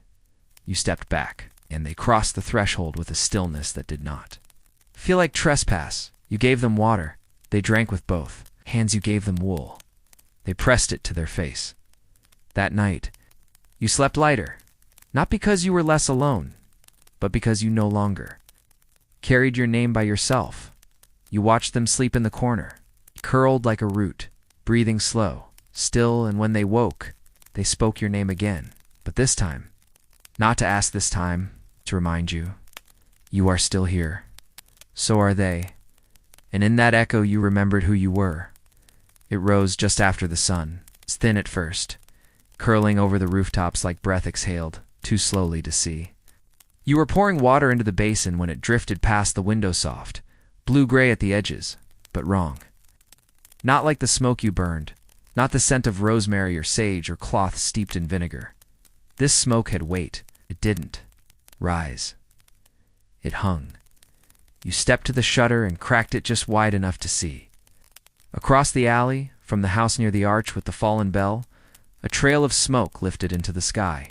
you stepped back, and they crossed the threshold with a stillness that did not feel like trespass. You gave them water. They drank with both hands. You gave them wool. They pressed it to their face. That night, you slept lighter, not because you were less alone, but because you no longer carried your name by yourself. You watched them sleep in the corner, curled like a root, breathing slow, still, and when they woke, they spoke your name again. But this time, not to ask this time, to remind you, you are still here. So are they. And in that echo you remembered who you were. It rose just after the sun, thin at first, curling over the rooftops like breath exhaled, too slowly to see. You were pouring water into the basin when it drifted past the window soft, blue-gray at the edges, but wrong. Not like the smoke you burned, not the scent of rosemary or sage or cloth steeped in vinegar. This smoke had weight. It didn't rise. It hung. You stepped to the shutter and cracked it just wide enough to see. Across the alley, from the house near the arch with the fallen bell, a trail of smoke lifted into the sky.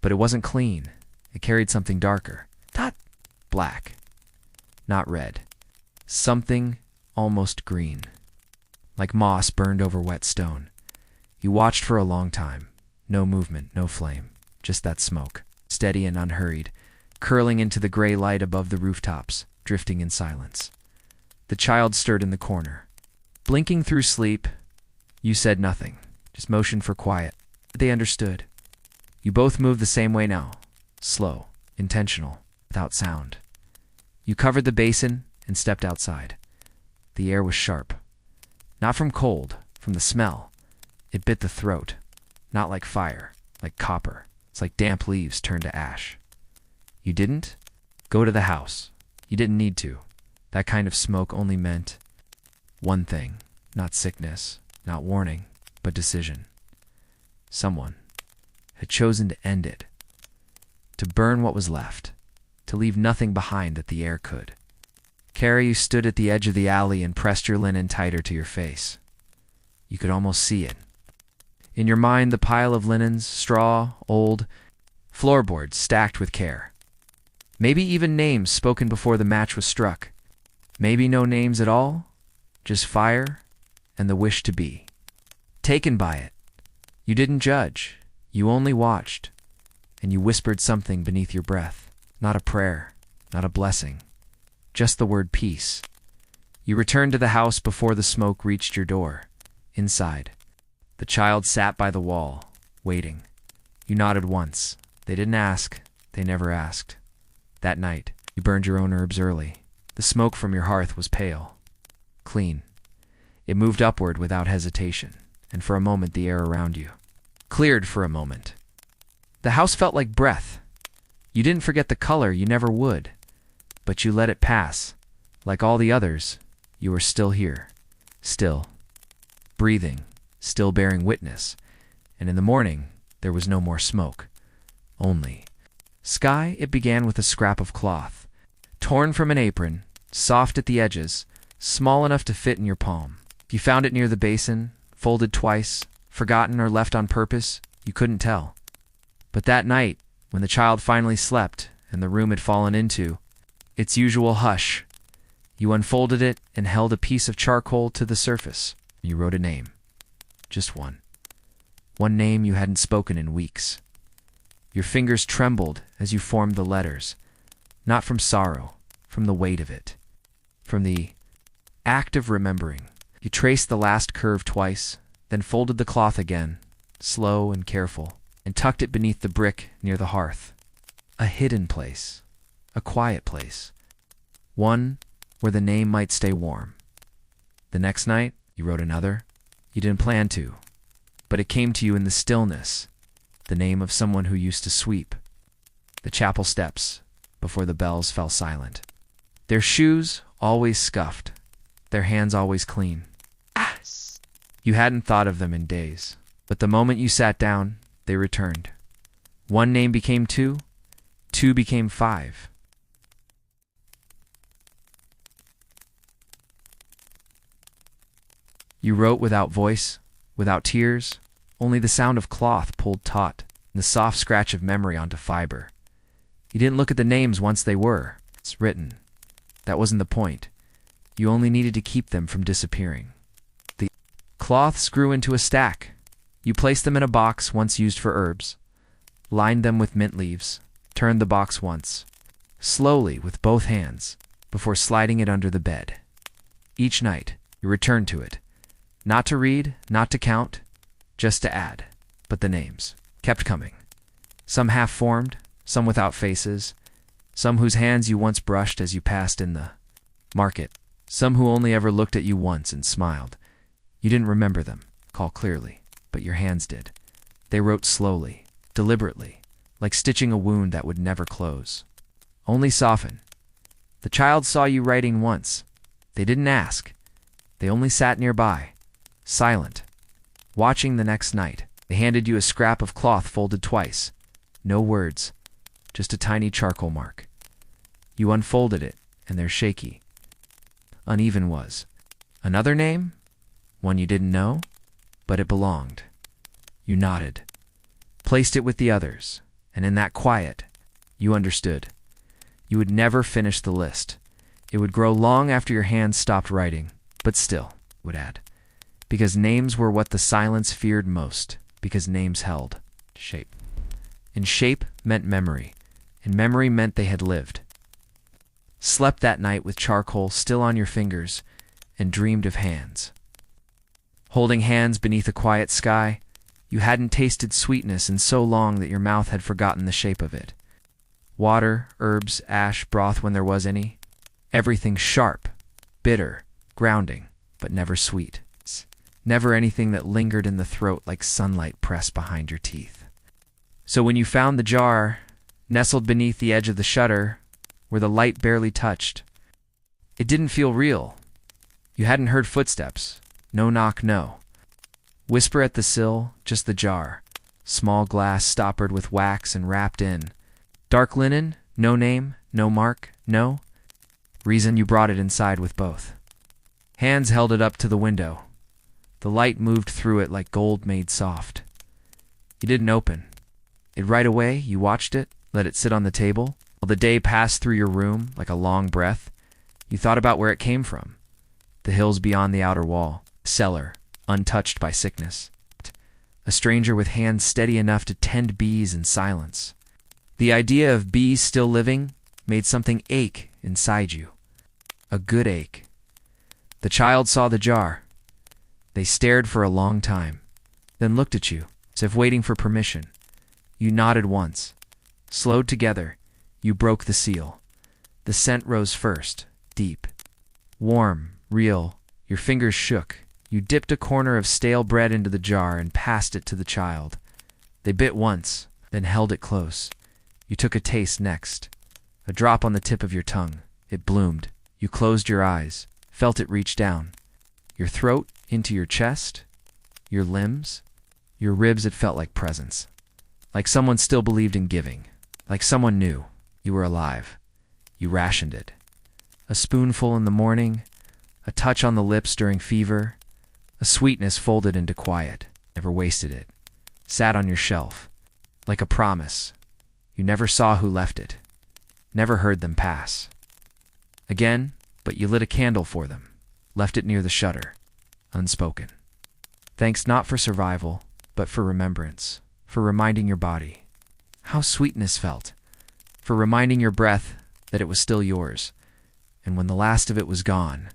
But it wasn't clean. It carried something darker. Not black. Not red. Something almost green. Like moss burned over wet stone. You watched for a long time. No movement, no flame. Just that smoke, steady and unhurried, curling into the gray light above the rooftops, drifting in silence. The child stirred in the corner. Blinking through sleep, you said nothing, just motioned for quiet. They understood. You both moved the same way now, slow, intentional, without sound. You covered the basin and stepped outside. The air was sharp. Not from cold, from the smell. It bit the throat, not like fire, like copper. It's like damp leaves turned to ash. You didn't go to the house. You didn't need to. That kind of smoke only meant one thing, not sickness, not warning, but decision. Someone had chosen to end it, to burn what was left, to leave nothing behind that the air could. Carrie, you stood at the edge of the alley and pressed your linen tighter to your face. You could almost see it. In your mind, the pile of linens, straw, old, floorboards stacked with care. Maybe even names spoken before the match was struck. Maybe no names at all, just fire and the wish to be. Taken by it, you didn't judge, you only watched, and you whispered something beneath your breath. Not a prayer, not a blessing, just the word peace. You returned to the house before the smoke reached your door. Inside, the child sat by the wall, waiting. You nodded once. They didn't ask. They never asked. That night, you burned your own herbs early. The smoke from your hearth was pale, clean. It moved upward without hesitation, and for a moment the air around you cleared for a moment. The house felt like breath. You didn't forget the color, you never would, but you let it pass. Like all the others, you were still here, still, breathing, still bearing witness, and in the morning there was no more smoke. Only sky. It began with a scrap of cloth, torn from an apron, soft at the edges, small enough to fit in your palm. You found it near the basin, folded twice, forgotten or left on purpose, you couldn't tell. But that night, when the child finally slept and the room had fallen into its usual hush, you unfolded it and held a piece of charcoal to the surface. You wrote a name. Just one. One name you hadn't spoken in weeks. Your fingers trembled as you formed the letters, not from sorrow, from the weight of it, from the act of remembering. You traced the last curve twice, then folded the cloth again, slow and careful, and tucked it beneath the brick near the hearth. A hidden place, a quiet place, one where the name might stay warm. The next night, you wrote another. You didn't plan to, but it came to you in the stillness, the name of someone who used to sweep the chapel steps before the bells fell silent. Their shoes always scuffed, their hands always clean. You hadn't thought of them in days, but the moment you sat down, they returned. One name became two, two became five. You wrote without voice, without tears, only the sound of cloth pulled taut, and the soft scratch of memory onto fiber. You didn't look at the names once they were. It's written. That wasn't the point. You only needed to keep them from disappearing. The cloths grew into a stack. You placed them in a box once used for herbs, lined them with mint leaves, turned the box once, slowly with both hands, before sliding it under the bed. Each night, you returned to it, not to read, not to count, just to add. But the names kept coming. Some half-formed, some without faces, some whose hands you once brushed as you passed in the market, some who only ever looked at you once and smiled. You didn't remember them, call clearly, but your hands did. They wrote slowly, deliberately, like stitching a wound that would never close. Only soften. The child saw you writing once. They didn't ask. They only sat nearby, silent, watching the next night. They handed you a scrap of cloth folded twice. No words, just a tiny charcoal mark. You unfolded it, and they're shaky. Uneven was. Another name? One you didn't know? But it belonged. You nodded, placed it with the others, and in that quiet, you understood. You would never finish the list. It would grow long after your hands stopped writing, but still, would add. Because names were what the silence feared most, because names held shape. And shape meant memory, and memory meant they had lived. Slept that night with charcoal still on your fingers, and dreamed of hands. Holding hands beneath a quiet sky, you hadn't tasted sweetness in so long that your mouth had forgotten the shape of it. Water, herbs, ash, broth when there was any. Everything sharp, bitter, grounding, but never sweet. never anything that lingered in the throat like sunlight pressed behind your teeth. So when you found the jar, nestled beneath the edge of the shutter, where the light barely touched, it didn't feel real. You hadn't heard footsteps. No knock, no. Whisper at the sill, just the jar. Small glass stoppered with wax and wrapped in. Dark linen, no name, no mark, no reason you brought it inside with both. Hands held it up to the window. The light moved through it like gold made soft. You didn't open it right away. You watched it, let it sit on the table. While the day passed through your room like a long breath, you thought about where it came from. The hills beyond the outer wall. Cellar, untouched by sickness. A stranger with hands steady enough to tend bees in silence. The idea of bees still living made something ache inside you. A good ache. The child saw the jar. They stared for a long time, then looked at you, as if waiting for permission. You nodded once. Slowed together, you broke the seal. The scent rose first, deep. Warm, real, your fingers shook. You dipped a corner of stale bread into the jar and passed it to the child. They bit once, then held it close. You took a taste next. A drop on the tip of your tongue. It bloomed. You closed your eyes, felt it reach down. Your throat, into your chest, your limbs, your ribs. It felt like presence. Like someone still believed in giving. Like someone knew you were alive. You rationed it. A spoonful in the morning, a touch on the lips during fever, a sweetness folded into quiet. Never wasted it. Sat on your shelf. Like a promise. You never saw who left it. Never heard them pass. Again, but you lit a candle for them. Left it near the shutter. Unspoken. Thanks not for survival, but for remembrance. For reminding your body how sweetness felt. For reminding your breath that it was still yours. And when the last of it was gone,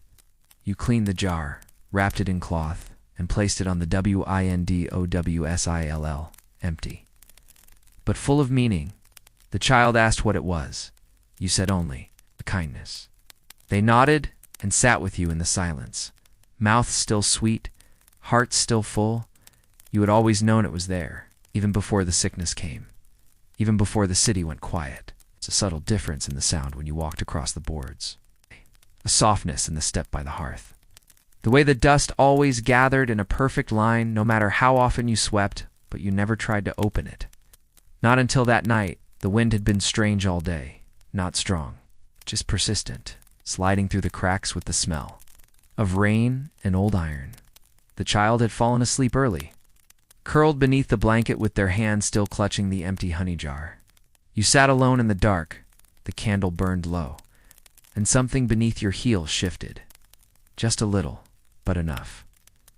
you cleaned the jar, wrapped it in cloth, and placed it on the WINDOWSILL, empty. But full of meaning. The child asked what it was. You said only, a kindness. They nodded and sat with you in the silence. Mouth still sweet, heart still full. You had always known it was there, even before the sickness came. Even before the city went quiet. It's a subtle difference in the sound when you walked across the boards. A softness in the step by the hearth. The way the dust always gathered in a perfect line, no matter how often you swept, but you never tried to open it. Not until that night. The wind had been strange all day. Not strong, just persistent, sliding through the cracks with the smell of rain and old iron. The child had fallen asleep early, curled beneath the blanket with their hands still clutching the empty honey jar. You sat alone in the dark. The candle burned low, and something beneath your heel shifted. Just a little, but enough.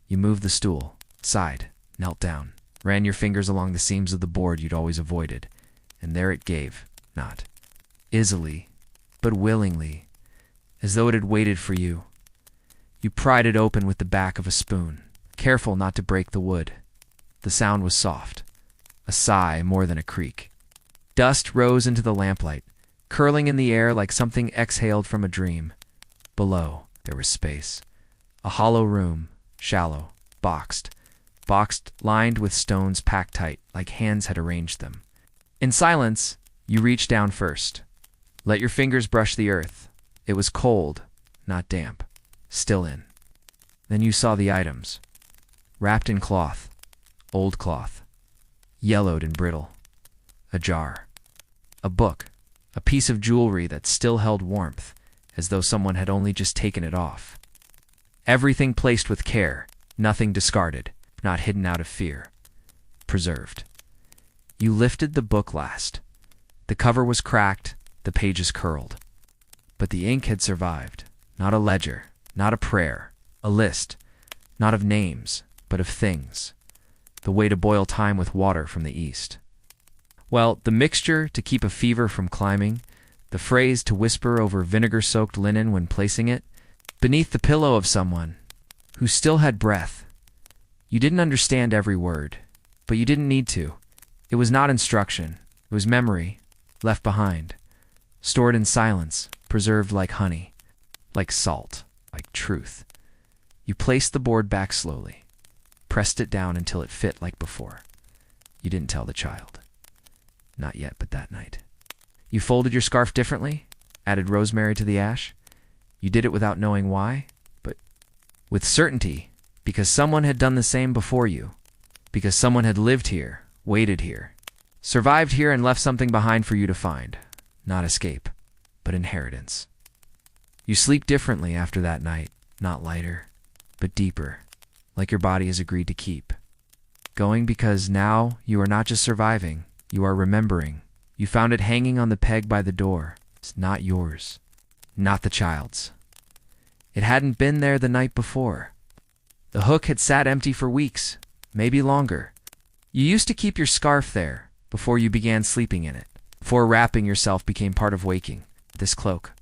You moved the stool, sighed, knelt down, ran your fingers along the seams of the board you'd always avoided, and there it gave, not easily, but willingly, as though it had waited for you. You pried it open with the back of a spoon, careful not to break the wood. The sound was soft, a sigh more than a creak. Dust rose into the lamplight, curling in the air like something exhaled from a dream. Below, there was space. A hollow room, shallow, boxed, lined with stones packed tight, like hands had arranged them. In silence, you reached down first. Let your fingers brush the earth. It was cold, not damp, still in. Then you saw the items. Wrapped in cloth, old cloth, yellowed and brittle. A jar. A book. A piece of jewelry that still held warmth, as though someone had only just taken it off. Everything placed with care, nothing discarded, not hidden out of fear. Preserved. You lifted the book last. The cover was cracked, the pages curled. But the ink had survived. Not a ledger, not a prayer, a list, not of names, but of things. The way to boil time with water from the east. Well, the mixture to keep a fever from climbing, the phrase to whisper over vinegar-soaked linen when placing it, beneath the pillow of someone who still had breath. You didn't understand every word, but you didn't need to. It was not instruction. It was memory, left behind, stored in silence, preserved like honey, like salt, like truth. You placed the board back slowly. pressed it down until it fit like before. You didn't tell the child. Not yet, but that night. You folded your scarf differently, added rosemary to the ash. You did it without knowing why, but with certainty, because someone had done the same before you, because someone had lived here, waited here, survived here, and left something behind for you to find. Not escape, but inheritance. You sleep differently after that night, not lighter, but deeper, like your body has agreed to keep. Going because now you are not just surviving, you are remembering. You found it hanging on the peg by the door. It's not yours, not the child's. It hadn't been there the night before. The hook had sat empty for weeks, maybe longer. You used to keep your scarf there before you began sleeping in it, before wrapping yourself became part of waking. This cloak.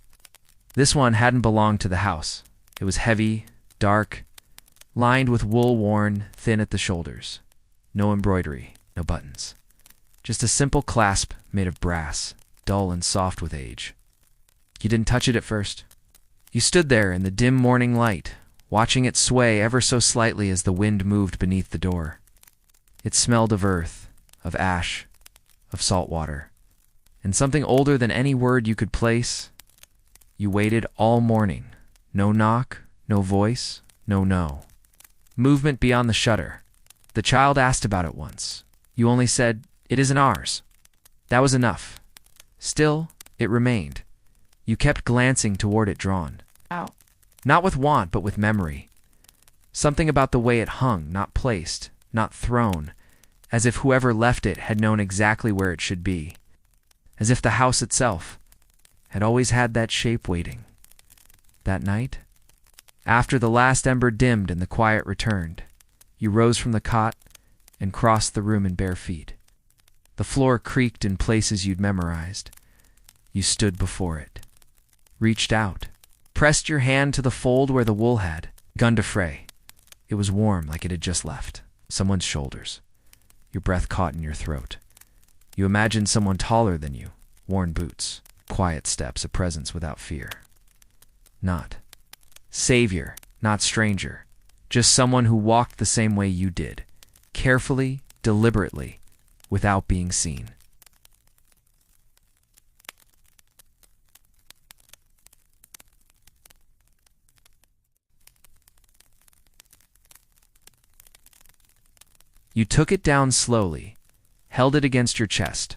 This one hadn't belonged to the house. It was heavy, dark, lined with wool worn thin at the shoulders. No embroidery, no buttons. Just a simple clasp made of brass, dull and soft with age. You didn't touch it at first. You stood there in the dim morning light, watching it sway ever so slightly as the wind moved beneath the door. It smelled of earth, of ash, of salt water, and something older than any word you could place. You waited all morning. No knock, no voice, no. Movement beyond the shutter. The child asked about it once. You only said, "It isn't ours." That was enough. Still, it remained. You kept glancing toward it, drawn. Ow. Not with want, but with memory. Something about the way it hung, not placed, not thrown, as if whoever left it had known exactly where it should be. As if the house itself had always had that shape waiting. That night, after the last ember dimmed and the quiet returned, you rose from the cot and crossed the room in bare feet. The floor creaked in places you'd memorized. You stood before it, reached out, pressed your hand to the fold where the wool had begun to fray. It was warm, like it had just left someone's shoulders. Your breath caught in your throat. You imagined someone taller than you, worn boots, quiet steps, a presence without fear. Not savior, not stranger, just someone who walked the same way you did, carefully, deliberately, without being seen. You took it down slowly, held it against your chest.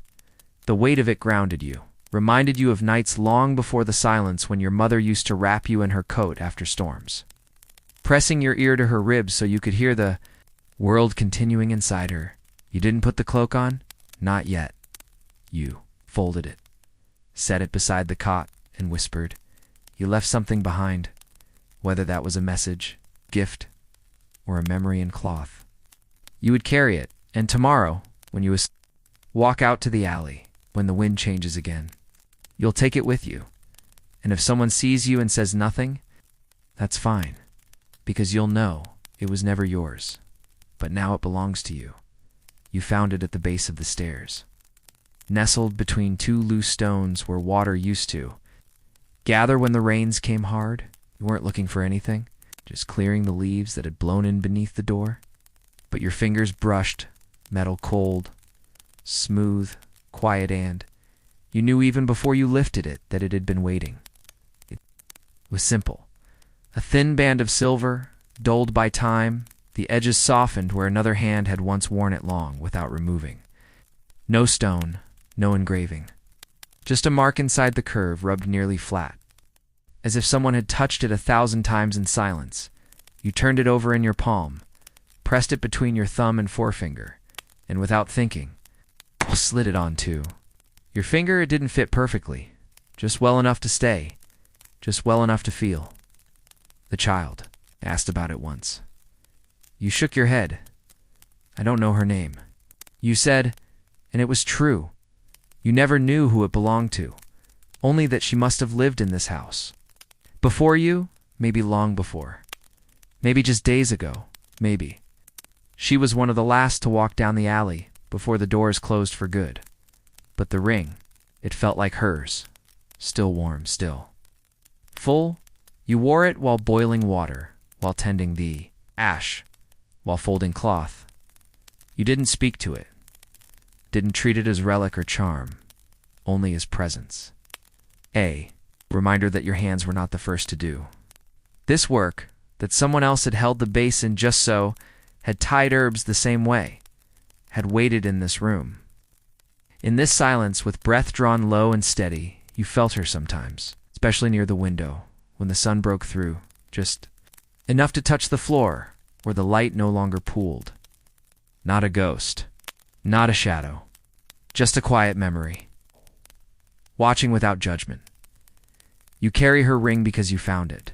The weight of it grounded you, reminded you of nights long before the silence when your mother used to wrap you in her coat after storms, pressing your ear to her ribs so you could hear the world continuing inside her. You didn't put the cloak on? Not yet. You folded it, set it beside the cot, and whispered. You left something behind, whether that was a message, gift, or a memory in cloth. You would carry it, and tomorrow, when you walk out to the alley, when the wind changes again, you'll take it with you. And if someone sees you and says nothing, that's fine, because you'll know it was never yours, but now it belongs to you. You found it at the base of the stairs, nestled between two loose stones where water used to gather when the rains came hard. You weren't looking for anything, just clearing the leaves that had blown in beneath the door. But your fingers brushed, metal cold, smooth, quiet, and you knew even before you lifted it that it had been waiting. It was simple. A thin band of silver, dulled by time, the edges softened where another hand had once worn it long without removing. No stone, no engraving. Just a mark inside the curve rubbed nearly flat. As if someone had touched it 1,000 times in silence. You turned it over in your palm, pressed it between your thumb and forefinger, and without thinking, slid it on too. Your finger, it didn't fit perfectly, just well enough to stay, just well enough to feel. The child asked about it once. You shook your head. I don't know her name. You said, and it was true, you never knew who it belonged to, only that she must have lived in this house. Before you, maybe long before. Maybe just days ago, maybe. She was one of the last to walk down the alley before the doors closed for good. But the ring, it felt like hers, still warm, still. Full, you wore it while boiling water, while tending the ash, while folding cloth. You didn't speak to it, didn't treat it as relic or charm, only as presence. A reminder that your hands were not the first to do. This work, that someone else had held the basin just so, had tied herbs the same way, had waited in this room. In this silence, with breath drawn low and steady, you felt her sometimes, especially near the window, when the sun broke through, just enough to touch the floor, where the light no longer pooled. Not a ghost, not a shadow, just a quiet memory, watching without judgment. You carry her ring because you found it,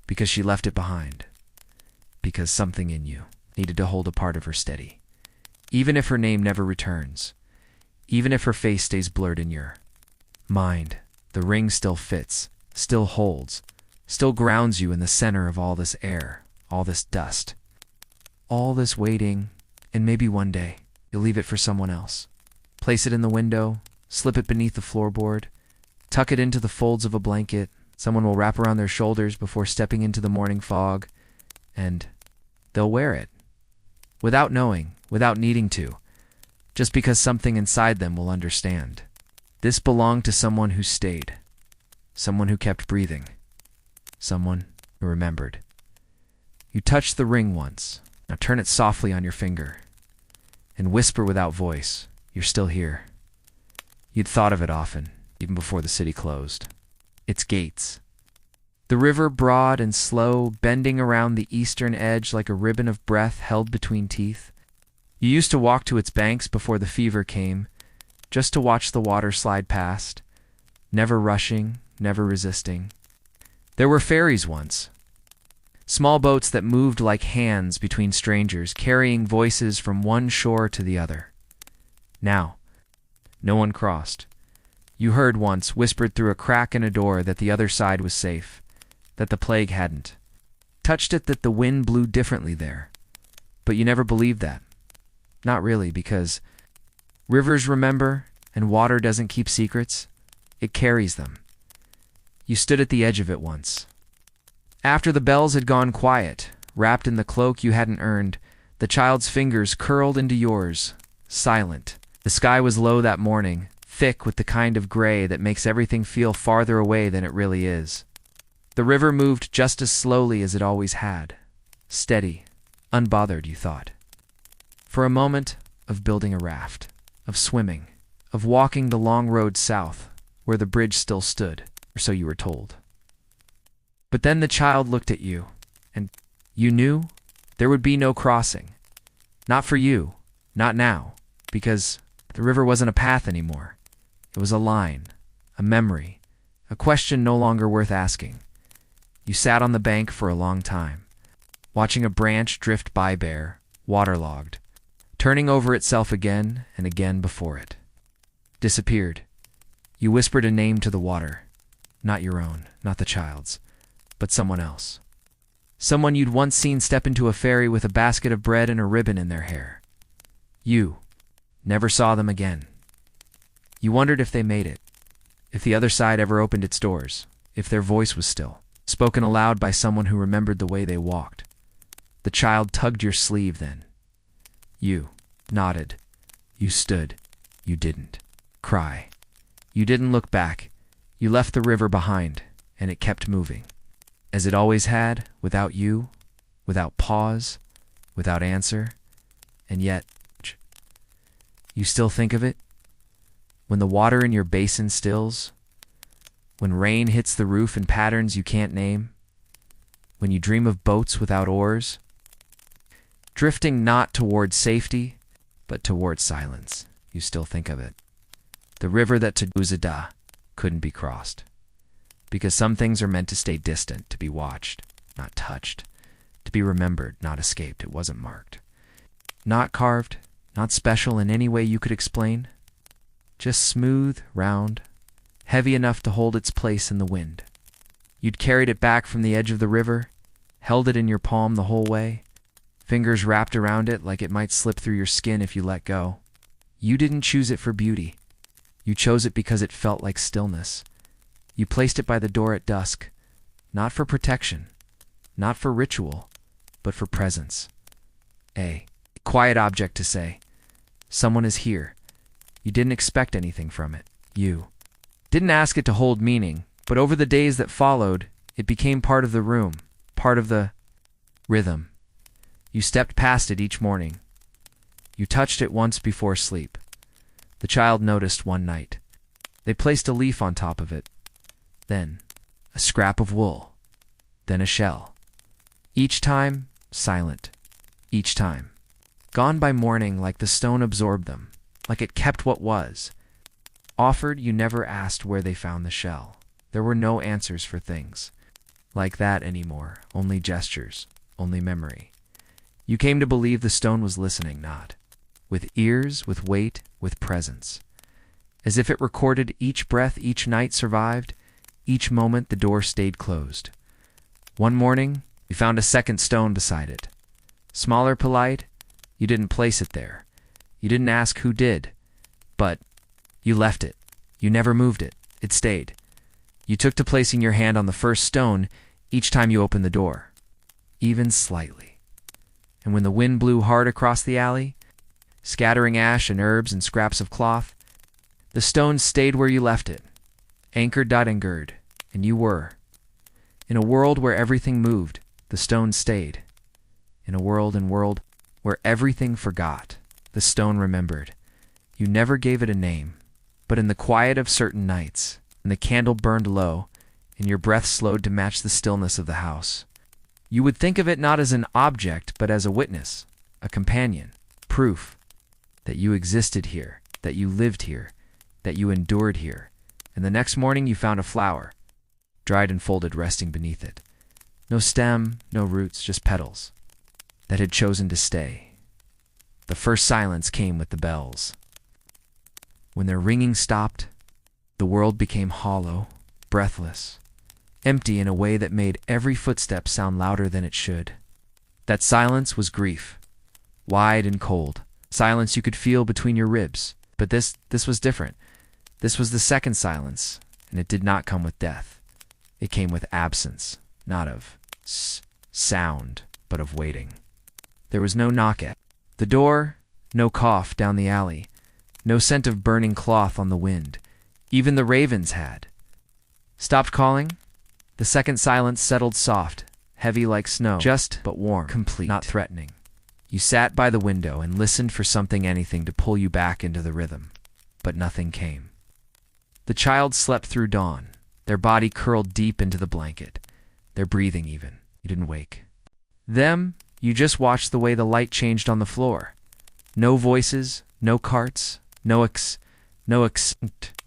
because she left it behind, because something in you needed to hold a part of her steady, even if her name never returns, even if her face stays blurred in your mind. The ring still fits, still holds, still grounds you in the center of all this air, all this dust, all this waiting, and maybe one day you'll leave it for someone else. Place it in the window, slip it beneath the floorboard, tuck it into the folds of a blanket. Someone will wrap around their shoulders before stepping into the morning fog, and they'll wear it, without knowing, without needing to, just because something inside them will understand. This belonged to someone who stayed, someone who kept breathing, someone who remembered. You touched the ring once. Now turn it softly on your finger and whisper without voice, "You're still here." You'd thought of it often, even before the city closed. Its gates. The river, broad and slow, bending around the eastern edge like a ribbon of breath held between teeth. You used to walk to its banks before the fever came, just to watch the water slide past, never rushing, never resisting. There were ferries once. Small boats that moved like hands between strangers, carrying voices from one shore to the other. Now, no one crossed. You heard once, whispered through a crack in a door, that the other side was safe, that the plague hadn't touched it, that the wind blew differently there. But you never believed that. Not really, because rivers remember, and water doesn't keep secrets. It carries them. You stood at the edge of it once. After the bells had gone quiet, wrapped in the cloak you hadn't earned, the child's fingers curled into yours, silent. The sky was low that morning, thick with the kind of gray that makes everything feel farther away than it really is. The river moved just as slowly as it always had, steady, unbothered, you thought. For a moment of building a raft, of swimming, of walking the long road south, where the bridge still stood, or so you were told. But then the child looked at you, and you knew there would be no crossing. Not for you, not now, because the river wasn't a path anymore. It was a line, a memory, a question no longer worth asking. You sat on the bank for a long time, watching a branch drift by bare, waterlogged, turning over itself again and again before it. Disappeared. You whispered a name to the water, not your own, not the child's, but someone else. Someone you'd once seen step into a ferry with a basket of bread and a ribbon in their hair. You never saw them again. You wondered if they made it, if the other side ever opened its doors, if their voice was still, spoken aloud by someone who remembered the way they walked. The child tugged your sleeve then. You nodded. You stood. You didn't cry. You didn't look back. You left the river behind, and it kept moving, as it always had, without you, without pause, without answer, and yet, you still think of it? When the water in your basin stills, when rain hits the roof in patterns you can't name, when you dream of boats without oars, drifting not toward safety, but toward silence, you still think of it. The river that Taguzada couldn't be crossed. Because some things are meant to stay distant, to be watched, not touched, to be remembered, not escaped. It wasn't marked. Not carved, not special in any way you could explain. Just smooth, round, heavy enough to hold its place in the wind. You'd carried it back from the edge of the river, held it in your palm the whole way, fingers wrapped around it like it might slip through your skin if you let go. You didn't choose it for beauty. You chose it because it felt like stillness. You placed it by the door at dusk, not for protection, not for ritual, but for presence. A quiet object to say, "Someone is here." You didn't expect anything from it. You didn't ask it to hold meaning, but over the days that followed, it became part of the room, part of the rhythm. You stepped past it each morning. You touched it once before sleep. The child noticed one night. They placed a leaf on top of it, then a scrap of wool, then a shell. Each time, silent. Each time. Gone by morning like the stone absorbed them, like it kept what was. Offered, you never asked where they found the shell. There were no answers for things like that anymore, only gestures, only memory. You came to believe the stone was listening, not with ears, with weight, with presence. As if it recorded each breath each night survived, each moment the door stayed closed. One morning, you found a second stone beside it. Smaller, polite, you didn't place it there. You didn't ask who did, but you left it. You never moved it. It stayed. You took to placing your hand on the first stone each time you opened the door, even slightly. And when the wind blew hard across the alley, scattering ash and herbs and scraps of cloth, the stone stayed where you left it, anchored, anchored, and you were. In a world where everything moved, the stone stayed. In a world where everything forgot, the stone remembered. You never gave it a name, but in the quiet of certain nights, and the candle burned low, and your breath slowed to match the stillness of the house, you would think of it not as an object, but as a witness, a companion, proof that you existed here, that you lived here, that you endured here. And the next morning you found a flower, dried and folded, resting beneath it. No stem, no roots, just petals that had chosen to stay. The first silence came with the bells. When their ringing stopped, the world became hollow, breathless, empty in a way that made every footstep sound louder than it should. That silence was grief, wide and cold, silence you could feel between your ribs. But this was different. This was the second silence, and it did not come with death. It came with absence, not of sound, but of waiting. There was no knock at the door, no cough down the alley, no scent of burning cloth on the wind. Even the ravens had stopped calling. The second silence settled soft, heavy like snow, just but warm, complete, not threatening. You sat by the window and listened for something, anything to pull you back into the rhythm, but nothing came. The child slept through dawn, their body curled deep into the blanket, their breathing even. You didn't wake them. You just watched the way the light changed on the floor. No voices, no carts, no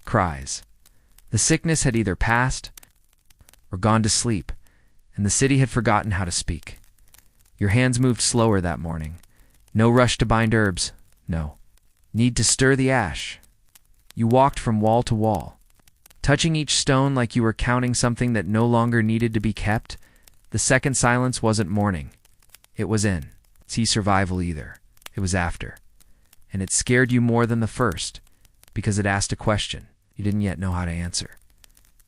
cries. The sickness had either passed or gone to sleep, and the city had forgotten how to speak. Your hands moved slower that morning. No rush to bind herbs, no need to stir the ash. You walked from wall to wall, touching each stone like you were counting something that no longer needed to be kept. The second silence wasn't mourning. It was in. See survival either. It was after. And it scared you more than the first, because it asked a question you didn't yet know how to answer.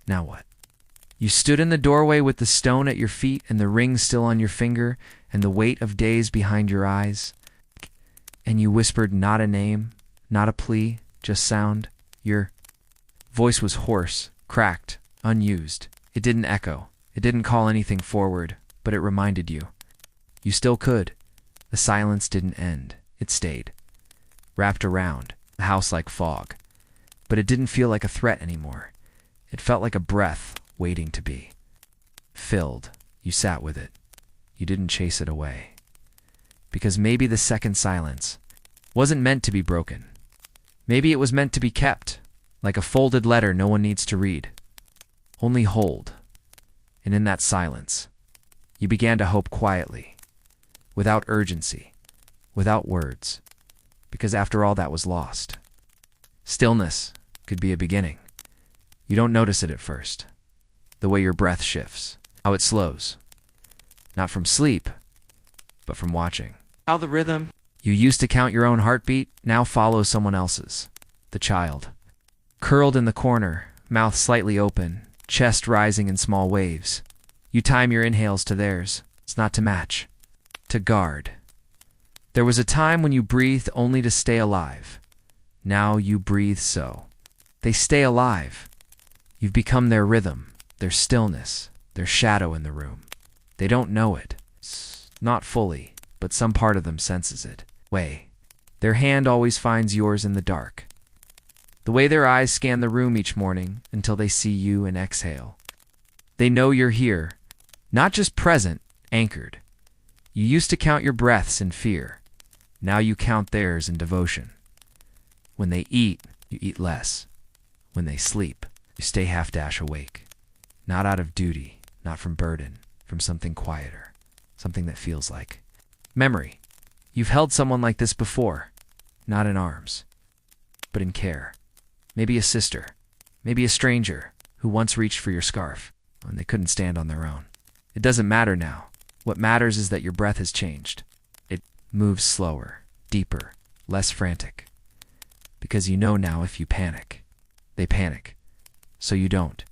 Now what? You stood in the doorway with the stone at your feet and the ring still on your finger and the weight of days behind your eyes. And you whispered not a name, not a plea, just sound. Your voice was hoarse, cracked, unused. It didn't echo. It didn't call anything forward, but it reminded you. You still could. The silence didn't end. It stayed, wrapped around the house like fog. But it didn't feel like a threat anymore. It felt like a breath waiting to be filled. You sat with it. You didn't chase it away. Because maybe the second silence wasn't meant to be broken. Maybe it was meant to be kept, like a folded letter no one needs to read. Only hold. And in that silence, you began to hope quietly, without urgency, without words, because after all that was lost. Stillness could be a beginning. You don't notice it at first. The way your breath shifts, how it slows. Not from sleep, but from watching. How the rhythm you used to count your own heartbeat now follows someone else's. The child, curled in the corner, mouth slightly open, chest rising in small waves. You time your inhales to theirs. It's not to match, to guard. There was a time when you breathed only to stay alive. Now you breathe so. They stay alive. You've become their rhythm, their stillness, their shadow in the room. They don't know it. Not fully, but some part of them senses it. Their hand always finds yours in the dark. The way their eyes scan the room each morning until they see you and exhale. They know you're here, not just present, anchored. You used to count your breaths in fear. Now you count theirs in devotion. When they eat, you eat less. When they sleep, you stay half-dash awake. Not out of duty, not from burden, from something quieter, something that feels like memory. You've held someone like this before, not in arms, but in care. Maybe a sister, maybe a stranger who once reached for your scarf when they couldn't stand on their own. It doesn't matter now. What matters is that your breath has changed. It moves slower, deeper, less frantic. Because you know now if you panic, they panic. So you don't.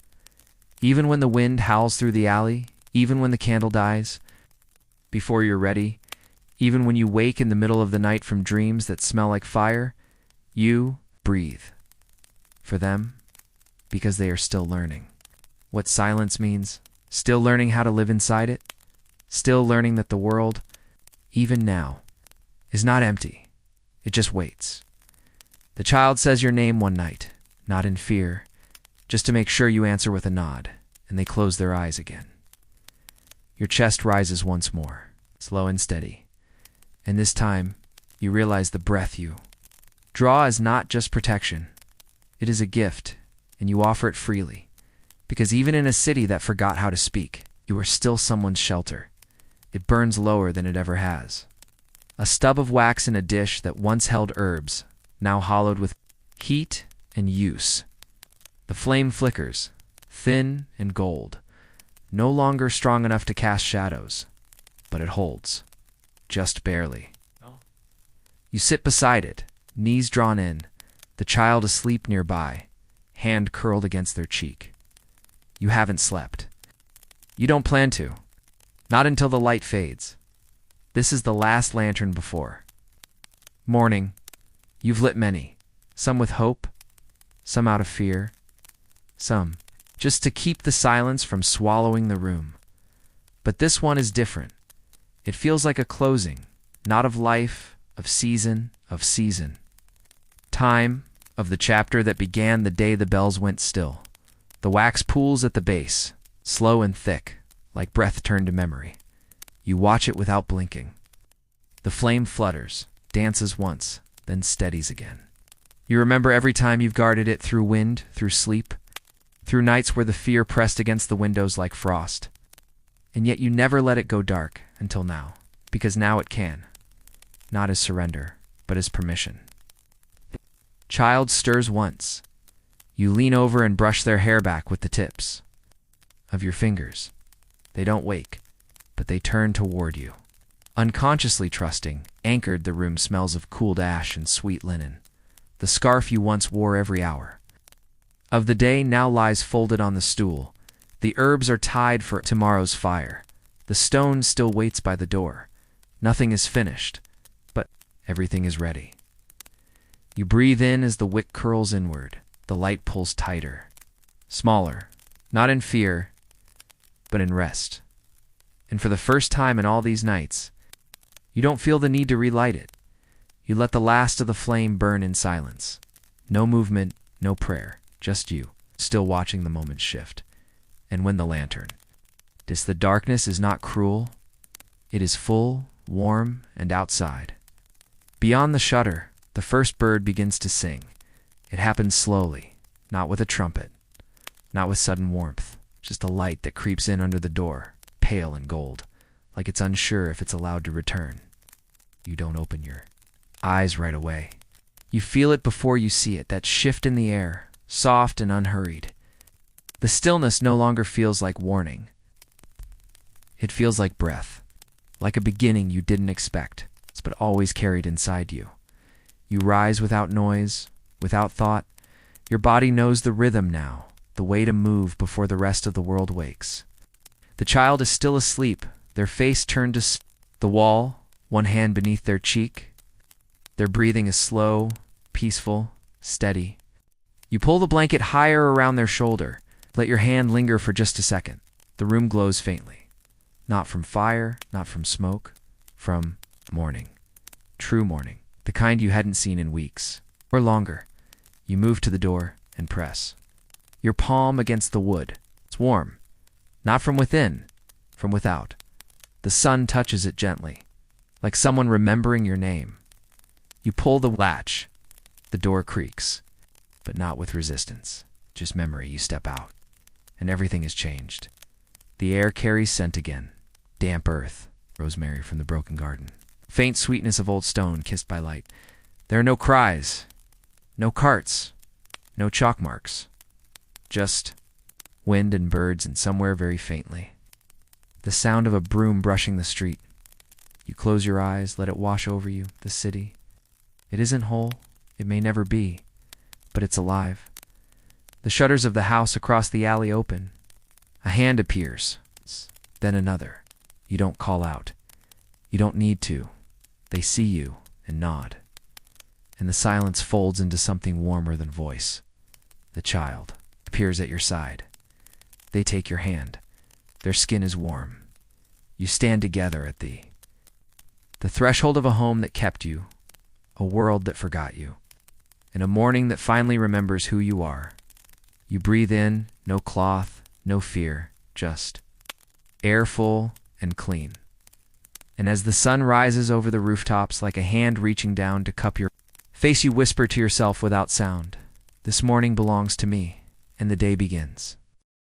Even when the wind howls through the alley, even when the candle dies, before you're ready, even when you wake in the middle of the night from dreams that smell like fire, you breathe. For them, because they are still learning. What silence means, still learning how to live inside it, still learning that the world, even now, is not empty. It just waits. The child says your name one night, not in fear, just to make sure you answer with a nod, and they close their eyes again. Your chest rises once more, slow and steady, and this time you realize the breath you draw is not just protection. It is a gift, and you offer it freely, because even in a city that forgot how to speak, you are still someone's shelter. It burns lower than it ever has. A stub of wax in a dish that once held herbs, now hollowed with heat and use. The flame flickers, thin and gold, no longer strong enough to cast shadows, but it holds, just barely. You sit beside it, knees drawn in, the child asleep nearby, hand curled against their cheek. You haven't slept. You don't plan to. Not until the light fades. This is the last lantern before. Morning. You've lit many. Some with hope. Some out of fear. Some just to keep the silence from swallowing the room. But this one is different. It feels like a closing, not of life, of season, of season. Time, of the chapter that began the day the bells went still. The wax pools at the base, slow and thick, like breath turned to memory. You watch it without blinking. The flame flutters, dances once, then steadies again. You remember every time you've guarded it through wind, through sleep, through nights where the fear pressed against the windows like frost. And yet you never let it go dark until now, because now it can. Not as surrender, but as permission. Child stirs once. You lean over and brush their hair back with the tips of your fingers. They don't wake, but they turn toward you. Unconsciously trusting, anchored, the room smells of cooled ash and sweet linen. The scarf you once wore every hour of the day now lies folded on the stool. The herbs are tied for tomorrow's fire. The stone still waits by the door. Nothing is finished, but everything is ready. You breathe in as the wick curls inward. The light pulls tighter, smaller, not in fear, but in rest. And for the first time in all these nights, you don't feel the need to relight it. You let the last of the flame burn in silence. No movement, no prayer, just you, still watching the moments shift. And when the lantern. The darkness is not cruel. It is full, warm, and outside. Beyond the shutter, the first bird begins to sing. It happens slowly, not with a trumpet, not with sudden warmth, just a light that creeps in under the door, pale and gold, like it's unsure if it's allowed to return. You don't open your eyes right away. You feel it before you see it, that shift in the air, soft and unhurried. The stillness no longer feels like warning. It feels like breath, like a beginning you didn't expect, but always carried inside you. You rise without noise, without thought. Your body knows the rhythm now, the way to move before the rest of the world wakes. The child is still asleep, their face turned to the wall, one hand beneath their cheek. Their breathing is slow, peaceful, steady. You pull the blanket higher around their shoulder. Let your hand linger for just a second. The room glows faintly. Not from fire, not from smoke, from morning. True morning. The kind you hadn't seen in weeks. Or longer. You move to the door and press. Your palm against the wood. It's warm. Not from within, from without. The sun touches it gently, like someone remembering your name. You pull the latch. The door creaks, but not with resistance. Just memory. You step out, and everything has changed. The air carries scent again. Damp earth, rosemary from the broken garden. Faint sweetness of old stone kissed by light. There are no cries, no carts, no chalk marks. Just wind and birds, and somewhere very faintly, the sound of a broom brushing the street. You close your eyes, let it wash over you, the city. It isn't whole, it may never be, but it's alive. The shutters of the house across the alley open. A hand appears, then another. You don't call out. You don't need to. They see you and nod. And the silence folds into something warmer than voice. The child appears at your side. They take your hand. Their skin is warm. You stand together at the threshold of a home that kept you, a world that forgot you, and a morning that finally remembers who you are. You breathe in, no cloth, no fear, just air full and clean. And as the sun rises over the rooftops like a hand reaching down to cup your face, you whisper to yourself without sound, "This morning belongs to me," and the day begins.